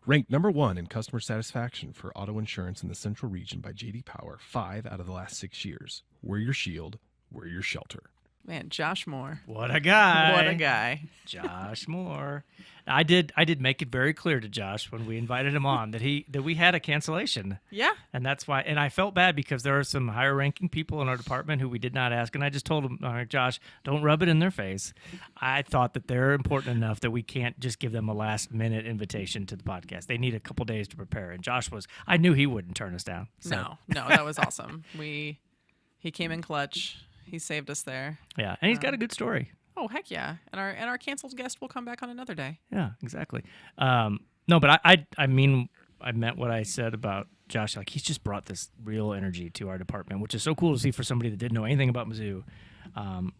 Ranked number 1 in customer satisfaction for auto insurance in the Central Region by J.D. Power 5 out of the last 6 years. We're your shield. We're your shelter. Man, Josh Moore. What a guy. What a guy. Josh Moore. I did make it very clear to Josh when we invited him on that we had a cancellation. Yeah. And that's why, and I felt bad because there are some higher ranking people in our department who we did not ask. And I just told them, all right, Josh, don't rub it in their face. I thought that they're important enough that we can't just give them a last minute invitation to the podcast. They need a couple days to prepare. And Josh I knew he wouldn't turn us down. So, No, that was awesome. He came in clutch. He saved us there. yeah. And he's got a good story. Oh, heck yeah. And our canceled guest will come back on another day. Yeah, exactly. No, but I mean, I meant what I said about Josh. Like he's just brought this real energy to our department, which is so cool to see for somebody that didn't know anything about Mizzou,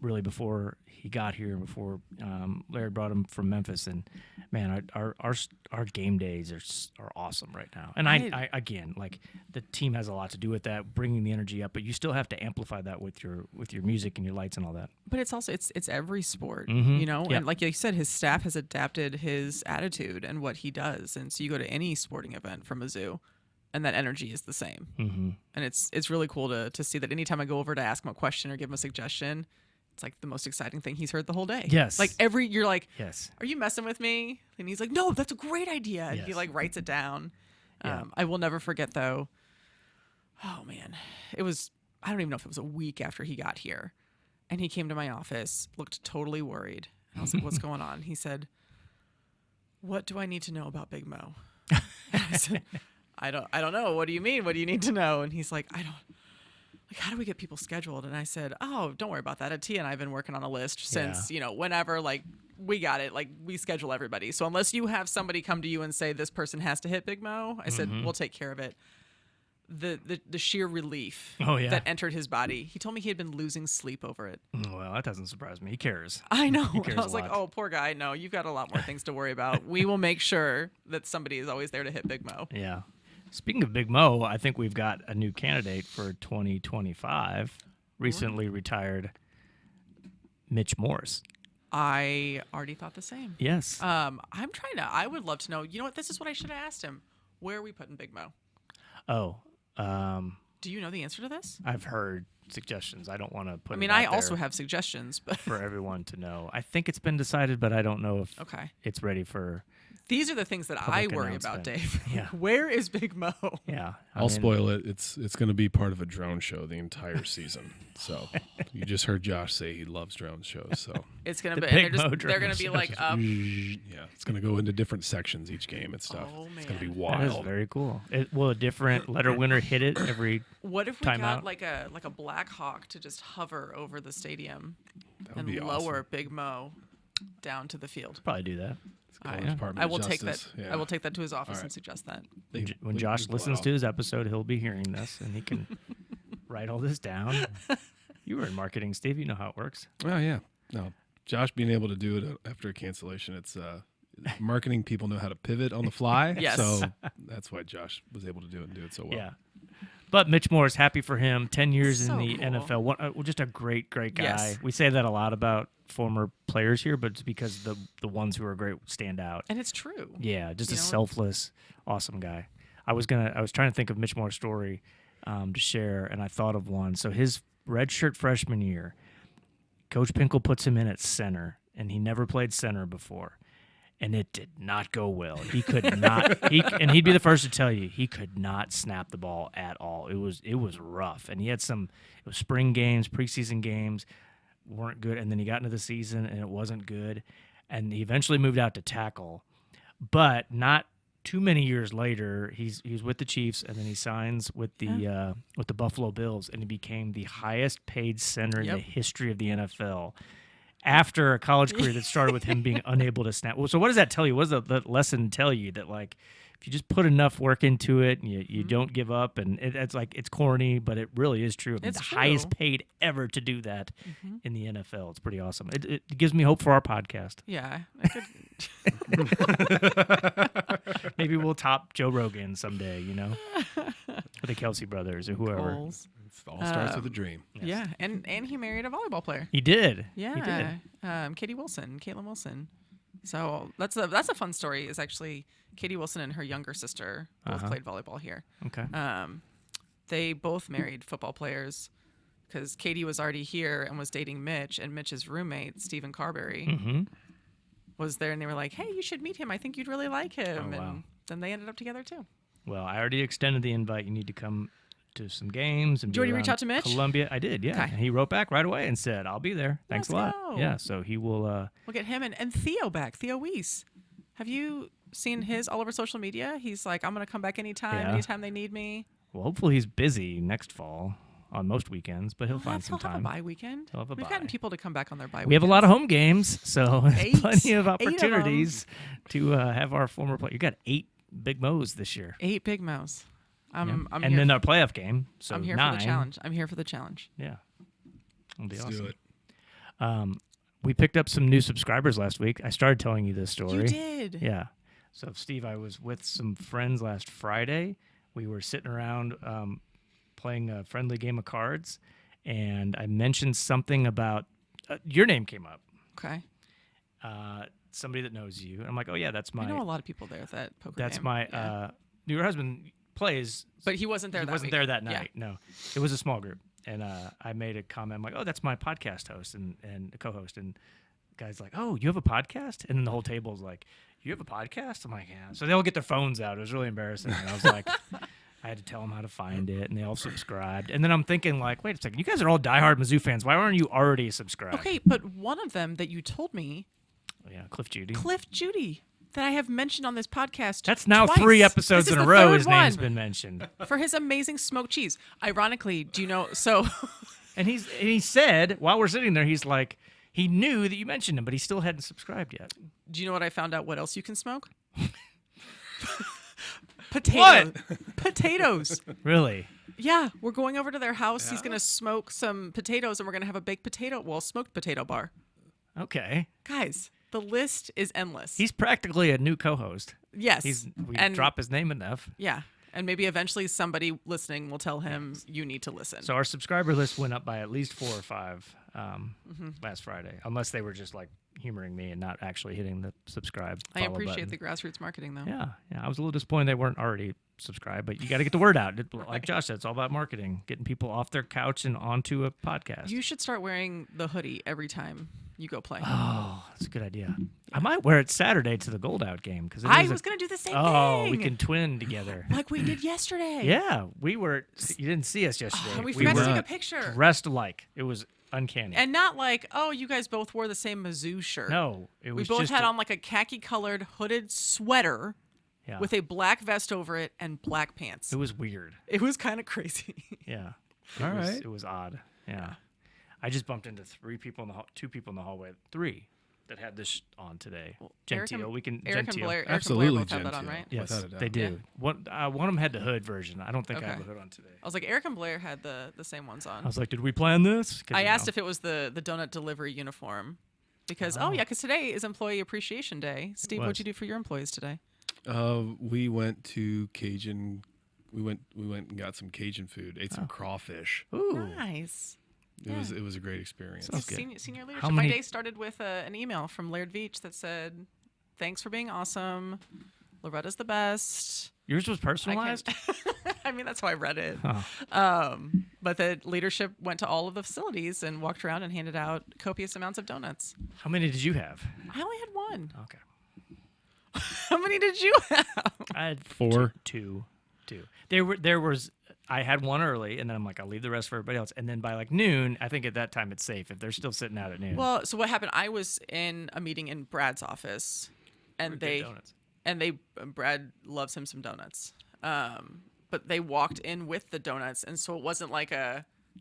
really before he got here, before Larry brought him from Memphis. And man, our game days are awesome right now. And I again, like the team has a lot to do with that, bringing the energy up, but you still have to amplify that with your music and your lights and all that. But it's also it's every sport, Mhm. you know. Yeah. And like you said, his staff has adapted his attitude and what he does, and so you go to any sporting event from Mizzou, and that energy is the same. Mm-hmm. And it's really cool to see that anytime I go over to ask him a question or give him a suggestion, it's like the most exciting thing he's heard the whole day. Yes. Like you're like, Yes. are you messing with me? And he's like, no, that's a great idea. And he Yes. like writes it down. Yeah. I will never forget though. Oh man, I don't even know if it was a week after he got here, and he came to my office, looked totally worried. And I was like, what's going on? He said, what do I need to know about Big Mo? And I said, I don't know. What do you mean? What do you need to know? And he's like, how do we get people scheduled? And I said, oh, don't worry about that. Tia and I have been working on a list since, whenever, like, we got it. Like, we schedule everybody. So unless you have somebody come to you and say this person has to hit Big Mo, I said, we'll take care of it. The sheer relief that entered his body. He told me he had been losing sleep over it. Well, that doesn't surprise me. He cares. I know. He cares I was a like, lot. oh, poor guy. No, you've got a lot more things to worry about. We will make sure that somebody is always there to hit Big Mo. Yeah. Speaking of Big Mo, I think we've got a new candidate for 2025. Recently retired Mitch Morris. I already thought the same. Yes. I would love to know, you know what? This is what I should have asked him. Where are we putting Big Mo? Do you know the answer to this? I've heard suggestions. I don't want to put I mean, it out I also there have suggestions, but for everyone to know. I think it's been decided, but I don't know if okay. it's ready for. These are the things that I Public worry about, announcement. Dave. Yeah. Where is Big Mo? Yeah. I'll spoil it. It's going to be part of a drone show the entire season. So you just heard Josh say he loves drone shows. So It's gonna The be. Big And Mo they're gonna be drone like up. yeah, it's going to go into different sections each game and stuff. Oh, It's going to be man. That is wild. very cool. Will a different letter winner hit it every? What if we Time got out. like a Black Hawk to just hover over the stadium That would and be lower awesome. Big Mo down to the field? Probably do that. College Department I of will take that. Justice, yeah. I will take that to his office All and right. suggest that. When Josh listens to his episode, he'll be hearing this, and he can write all this down. You were in marketing, Steve. You know how it works. Oh, yeah. No, Josh being able to do it after a cancellation, it's marketing people know how to pivot on the fly. Yes. So that's why Josh was able to do it and do it so well. Yeah. But Mitch Morris, happy for him. 10 years So in the cool. NFL. Just a great, great guy. Yes. We say that a lot about former players here, but it's because the ones who are great stand out. And it's true. Yeah, just You a know? selfless, awesome guy. I was trying to think of Mitch Moore's story to share, and I thought of one. So his redshirt freshman year, Coach Pinkel puts him in at center, and he never played center before, and it did not go well. He could not. And he'd be the first to tell you he could not snap the ball at all. It was rough, and he had it was spring games, preseason games weren't good, and then he got into the season and it wasn't good, and he eventually moved out to tackle, but not too many years later, he's with the Chiefs, and then he signs with the Buffalo Bills, and he became the highest paid center in the history of the NFL. After a college career that started with him being unable to snap. Well, so what does that tell you? What does the lesson tell you? That like if you just put enough work into it, and you don't give up, and it's corny, but it really is true. I mean, It's the true. highest paid ever to do that in the NFL. It's pretty awesome. It gives me hope for our podcast. Yeah. I could, Maybe we'll top Joe Rogan someday, or the Kelsey brothers or whoever. goals. It all starts with a dream. Yeah. And he married a volleyball player. He did. Yeah. He did. Caitlin Wilson. So that's a fun story. Is actually Katie Wilson and her younger sister both played volleyball here. Okay. They both married football players because Katie was already here and was dating Mitch, and Mitch's roommate Stephen Carberry was there, and they were like, "Hey, you should meet him. I think you'd really like him." Oh, wow. And then they ended up together too. Well, I already extended the invite. You need to come to some games. And Did you already be reach around out to Mitch? Columbia. I did, yeah. Okay. And he wrote back right away and said, "I'll be there. Thanks Let's a lot." go. Yeah, so he will. We'll get him and Theo back. Theo Weiss. Have you seen his all over social media? He's like, "I'm gonna come back anytime they need me." Well, hopefully he's busy next fall on most weekends, but he'll find some He'll have time. a bye weekend. He'll have a We've bye. gotten people to come back on their bye. We have a lot of home games, so Eight. plenty of 8 of 'em. opportunities to have our former player. You got 8 Big Mo's this year. 8 big mouse. I'm and here. then our playoff game. So I'm here 9. for the challenge. I'm here for the challenge. Yeah, it'll be Let's awesome. do it. We picked up some new subscribers last week. I started telling you this story. You did. Yeah. So, Steve, I was with some friends last Friday. We were sitting around playing a friendly game of cards, and I mentioned something about your name came up. Okay. Somebody that knows you. And I'm like, oh, yeah, that's my. I know a lot of people there at that poker That's game. my. Yeah. Your husband plays. But he wasn't there. He that wasn't week. there that Yeah. night. No, it was a small group, and I made a comment. I'm like, oh, that's my podcast host and co-host, and the guy's like, oh, you have a podcast, and then the whole table's like, you have a podcast? I'm like, yeah. So they all get their phones out. It was really embarrassing. And I was like, I had to tell them how to find it, and they all subscribed. And then I'm thinking, like, wait a second, you guys are all diehard Mizzou fans. Why aren't you already subscribed? Okay, but one of them that you told me, Yeah, Cliff Judy. Cliff Judy, that I have mentioned on this podcast. That's now twice. 3 episodes This is in a the row. third His name's one. been mentioned. For his amazing smoked cheese. Ironically, do you know? So And he said, while we're sitting there, he's like, he knew that you mentioned him, but he still hadn't subscribed yet. do you know what I found out? What else you can smoke? Potatoes. Potatoes. Really? Yeah, we're going over to their house. He's gonna smoke some potatoes, and we're gonna have a smoked potato bar. Okay. Guys, the list is endless. He's practically a new co-host. yes, We and drop his name enough. yeah, and maybe eventually somebody listening will tell him you need to listen. So our subscriber list went up by at least 4 or 5 last Friday, unless they were just like humoring me and not actually hitting the subscribe. I follow appreciate button. the grassroots marketing, though. Yeah. I was a little disappointed they weren't already subscribed, but you got to get the word out. Like Josh said, it's all about marketing, getting people off their couch and onto a podcast. You should start wearing the hoodie every time you go play. Oh, that's a good idea. I might wear it Saturday to the Gold Out game because I was gonna do the same Oh, thing. we can twin together. like we did yesterday. Yeah, we were. You didn't see us yesterday. And we forgot to were take a picture. dressed alike. It was uncanny. And not like, oh, you guys both wore the same Mizzou shirt. no, it We was both just had on like a khaki-colored hooded sweater yeah. with a black vest over it and black pants. It was weird. It was kind of crazy. Yeah. All right. It was odd. Yeah. I just bumped into 2 people in the hallway. 3 that had this on today. Eric Gentile. We can Eric and Gentile. Blair, Absolutely, Eric and Blair both have that on, gentile. right? Yes, Without a doubt. they do. Yeah. One of them had the hood version. I don't think I have Okay. the hood on today. I was like, Eric and Blair had the same ones on. I was like, did we plan this? I asked if it was the donut delivery uniform because because today is Employee Appreciation Day. Steve, Was. what'd you do for your employees today? We went to Cajun. We went and got some Cajun food. Ate some crawfish. Ooh, Nice. It was a great experience. Sounds good. Senior leadership. How My many- day started with an email from Laird Veach that said, "Thanks for being awesome. Loretta's the best." Yours was personalized? I mean, that's how I read it. Oh. But the leadership went to all of the facilities and walked around and handed out copious amounts of donuts. How many did you have? I only had one. Okay. How many did you have? I had 4. Two. I had one early, and then I'm like, I'll leave the rest for everybody else. And then by like noon, I think at that time it's safe if they're still sitting out at noon. Well, so what happened? I was in a meeting in Brad's office, and Brad loves him some donuts. But they walked in with the donuts, and so it wasn't like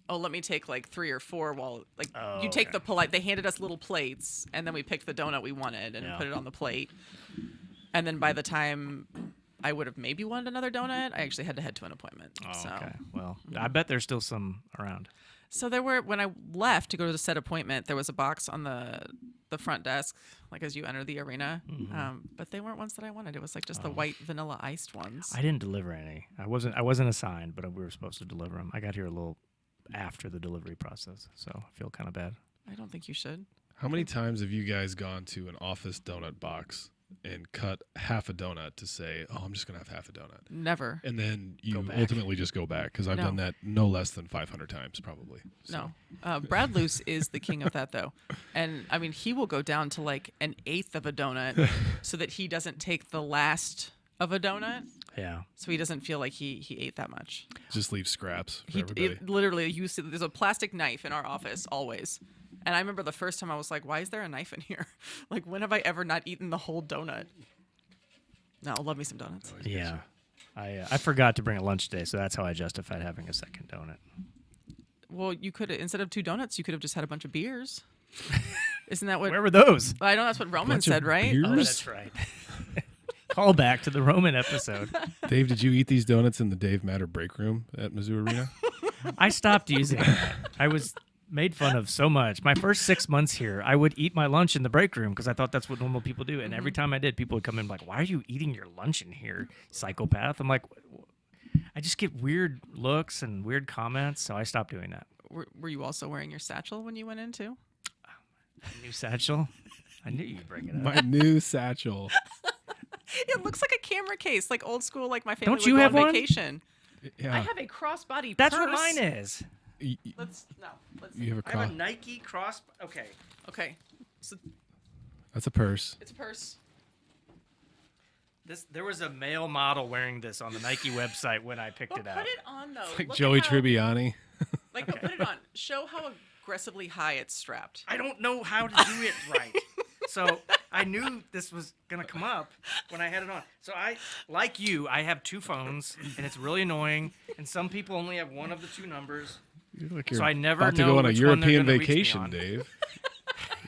let me take like 3 or 4 while you take the polite. They handed us little plates, and then we picked the donut we wanted and put it on the plate. And then by the time I would have maybe wanted another donut, I actually had to head to an appointment. Oh, okay. Well, I bet there's still some around. So there were, when I left to go to the set appointment, there was a box on the front desk, like as you enter the arena. But they weren't ones that I wanted. It was like just the white vanilla iced ones. I didn't deliver any. I wasn't assigned, but we were supposed to deliver them. I got here a little after the delivery process, so I feel kind of bad. I don't think you should. How many times have you guys gone to an office donut box and cut half a donut to say, "Oh, I'm just gonna have half a donut," Never. and then you back. ultimately just go back? Because I've No. done that no less than 500 times, probably. So. No. Brad Luce is the king of that, though. And, I mean, he will go down to like an eighth of a donut so that he doesn't take the last of a donut. Yeah. So he doesn't feel like he ate that much. Just leave scraps for everybody. It literally, you see, there's a plastic knife in our office always. And I remember the first time I was like, why is there a knife in here? Like, when have I ever not eaten the whole donut? No, love me some donuts. Yeah. I forgot to bring a lunch today, so that's how I justified having a second donut. Well, you could, instead of 2 donuts, you could have just had a bunch of beers. Isn't that what? Where were those? I know that's what Roman Bunch of said, right? beers? Oh, that's right. Call back to the Roman episode. Dave, did you eat these donuts in the Dave Matter break room at Mizzou Arena? I stopped using that. I was made fun of so much. My first 6 months here, I would eat my lunch in the break room because I thought that's what normal people do. And every time I did, people would come in like, "Why are you eating your lunch in here, psychopath?" I'm like, I just get weird looks and weird comments, so I stopped doing that. Were you also wearing your satchel when you went in too? New satchel? I knew you'd bring it up. My new satchel. It looks like a camera case, like old school, like my family Don't would you go have on one? vacation. Yeah. I have a crossbody That's purse. what mine is. Let's You have a I have a cross. Nike cross. Okay. Okay. So That's a purse. it's a purse. There was a male model wearing this on the Nike website when I picked Well, it out. put it on though. Like Look Joey at how, Tribbiani. Like, no, put it on. Show how aggressively high it's strapped. I don't know how to do it right. So I knew this was gonna come up when I had it on. So I, like you, I have 2 phones, and it's really annoying. And some people only have one of the 2 numbers. You look So I never about to know go on a which one they're European gonna reach me vacation, on. Dave.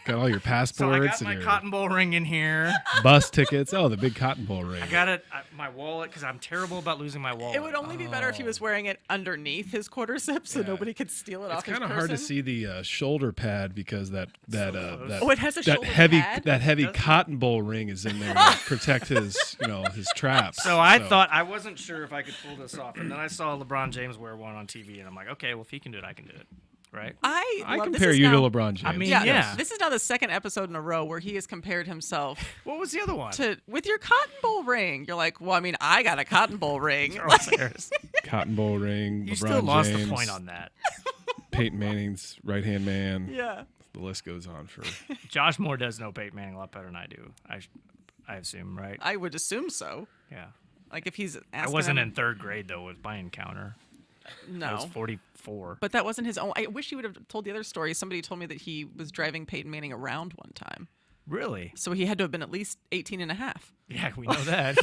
Got all your So I passports got my and your cotton ball ring in here. bus tickets. Oh, the big cotton ball ring. I got it, my wallet, because I'm terrible about losing my wallet. It would only be better if he was wearing it underneath his quarter zip, so Yeah. nobody could steal it It's off his kind person. of hard to see the shoulder pad because that Oh, it has a that shoulder heavy pad? that heavy Does it? cotton ball ring is in there to protect his his traps. So I thought, I wasn't sure if I could pull this off. And then I saw LeBron James wear one on TV, and I'm like, okay, well, if he can do it, I can do it. Right? I love, compare this is you now, to LeBron James. I mean, Yeah, Yeah. This is now the second episode in a row where he has compared himself What was the other one? with your cotton bowl ring. You're like, well, I mean, I got a cotton bowl ring. Charles Harris. cotton ball ring. You LeBron still lost James, the point on that. Peyton Manning's right hand man. Yeah. The list goes on for. Josh Moore does know Peyton Manning a lot better than I do. I assume, right? I would assume so. Yeah. Like if he's I asking wasn't him, in 3rd grade though with my encounter. I no. was 44. But that wasn't his own. I wish he would have told the other story. Somebody told me that he was driving Peyton Manning around one time. Really? So he had to have been at least 18 and a half. Yeah, we know that.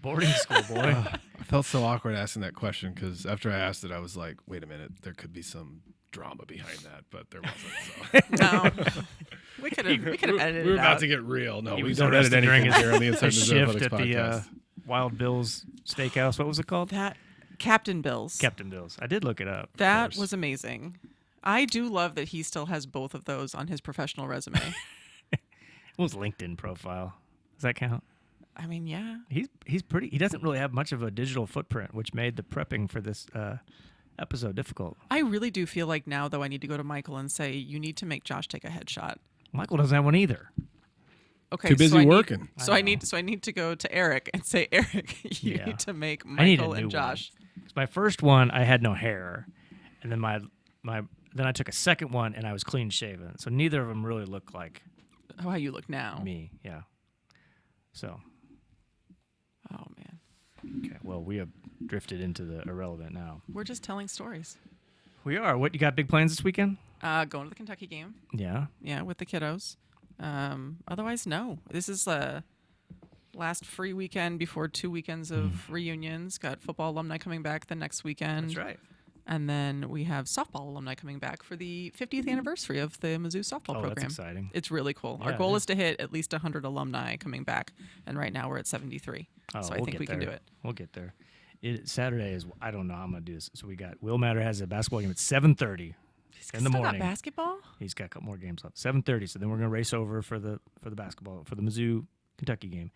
Boarding school boy. I felt so awkward asking that question because after I asked it, I was like, wait a minute, there could be some drama behind that, but there wasn't. So. No. we could have edited We're it about out. to get real. No, He we was don't edit arrested during anything his- here on the Inside a Mizzou Athletics shift at the podcast. Wild Bill's Steakhouse. What was it called? That Captain Bill's. Captain Bill's. I did look it up. That course. was amazing. I do love that he still has both of those on his professional resume. What was LinkedIn profile? Does that count? I mean, yeah. He's pretty. He doesn't really have much of a digital footprint, which made the prepping for this episode difficult. I really do feel like now, though, I need to go to Michael and say, you need to make Josh take a headshot. Michael doesn't have one either. Okay, Too busy so working. I need to go to Eric and say, Eric, you Yeah. need to make I need a Michael new and Josh. one. 'Cause my first one, I had no hair, and then then I took a second one, and I was clean shaven. So neither of them really look like How you look now. me. Yeah. So Oh man, okay. Well, we have drifted into the irrelevant now. we're just telling stories. We are. What, you got big plans this weekend? Going to the Kentucky game. Yeah. Yeah, with the kiddos. Otherwise, no. This is last free weekend before 2 weekends of reunions. Got football alumni coming back the next weekend. That's right. And then we have softball alumni coming back for the 50th anniversary of the Mizzou softball Oh, program. that's exciting. It's really cool. Our Yeah, goal it is to hit at least 100 alumni coming back, and right now we're at 73. Oh, so I we'll think get we can there. do it. We'll get there. Saturday is. I don't know how I'm gonna do this. So we got Will Matter has a basketball game at 7:30 in the Still morning. got basketball? He's got a couple more games left. 7:30. So then we're gonna race over for the basketball for the Mizzou Kentucky game,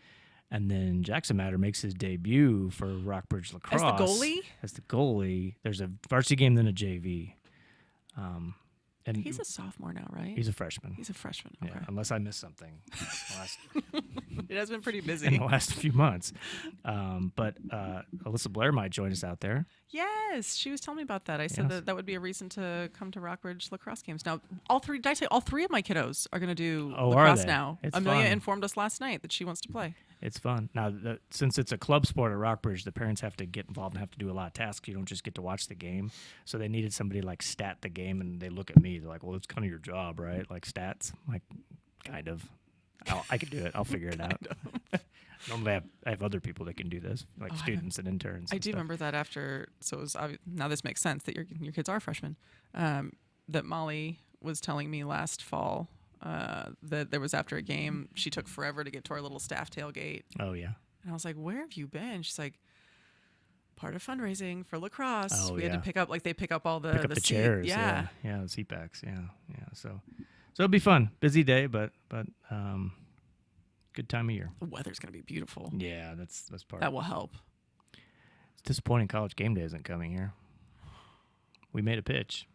and then Jackson Matter makes his debut for Rockbridge Lacrosse As the goalie? As the goalie. There's a varsity game, then a JV. And He's a sophomore now, right? he's a freshman. He's a freshman. Yeah, Okay. unless I missed something It has been pretty in busy. the last few months. But Alyssa Blair might join us out there. Yes, she was telling me about that. I said Yes. that would be a reason to come to Rockbridge lacrosse games. Now, did I say all three of my kiddos are going to do Oh, are lacrosse they? now? It's Amelia fun. informed us last night that she wants to play. It's fun. Now, since it's a club sport at Rockbridge, the parents have to get involved and have to do a lot of tasks. You don't just get to watch the game. So they needed somebody to, like, stat the game, and they look at me. They're like, well, it's kind of your job, right? Like, stats? I'm like, kind of. I can do it. I'll figure it out. Normally, I have other people that can do this, like Oh, I students and interns. I and do stuff. remember that after. So it was now this makes sense that your kids are freshmen. That Molly was telling me last fall that there was after a game she took forever to get to our little staff tailgate, Oh, yeah. and I was like, "Where have you been?" She's like, "Part of fundraising for lacrosse. Oh, we had to yeah. pick up they pick up all the Pick up the seat- chairs. Yeah. Yeah, the seat backs. Yeah. So it'll be fun. Busy day, but good time of year. The weather's gonna be beautiful. Yeah, that's part. That will help. It's disappointing college game day isn't coming here. We made a pitch.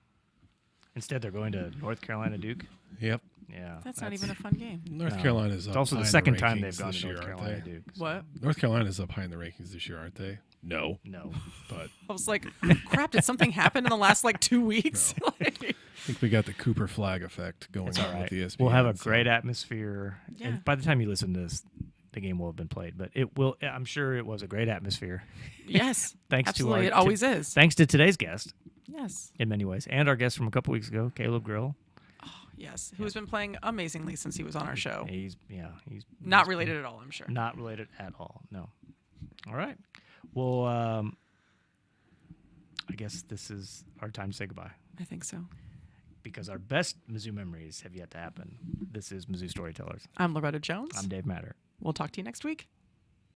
Instead, they're going to North Carolina Duke. Yep. Yeah. That's not even a fun game. North No. Carolina's up. It's also high the in second time rankings they've gone this to year, North aren't Carolina they? Duke. so- What? North Carolina's up high in the rankings this year, aren't they? No. No. But I was like, crap, did something happen in the last 2 weeks? I think we got the Cooper flag effect going It's on all right. with ESPN. We'll have a so- great atmosphere. Yeah. And by the time you listen to this, the game will have been played. But it will. I'm sure it was a great atmosphere. Yes. Thanks absolutely. to It always is. Thanks to today's guest Yes. in many ways, and our guest from a couple weeks ago, Caleb Grill. Yes. Who has been playing amazingly since he was on our show. He's Not related at all, I'm sure. Not related at all. No. All right. Well, I guess this is our time to say goodbye I think so. because our best Mizzou memories have yet to happen. This is Mizzou Storytellers. I'm Loretta Jones. I'm Dave Matter. We'll talk to you next week.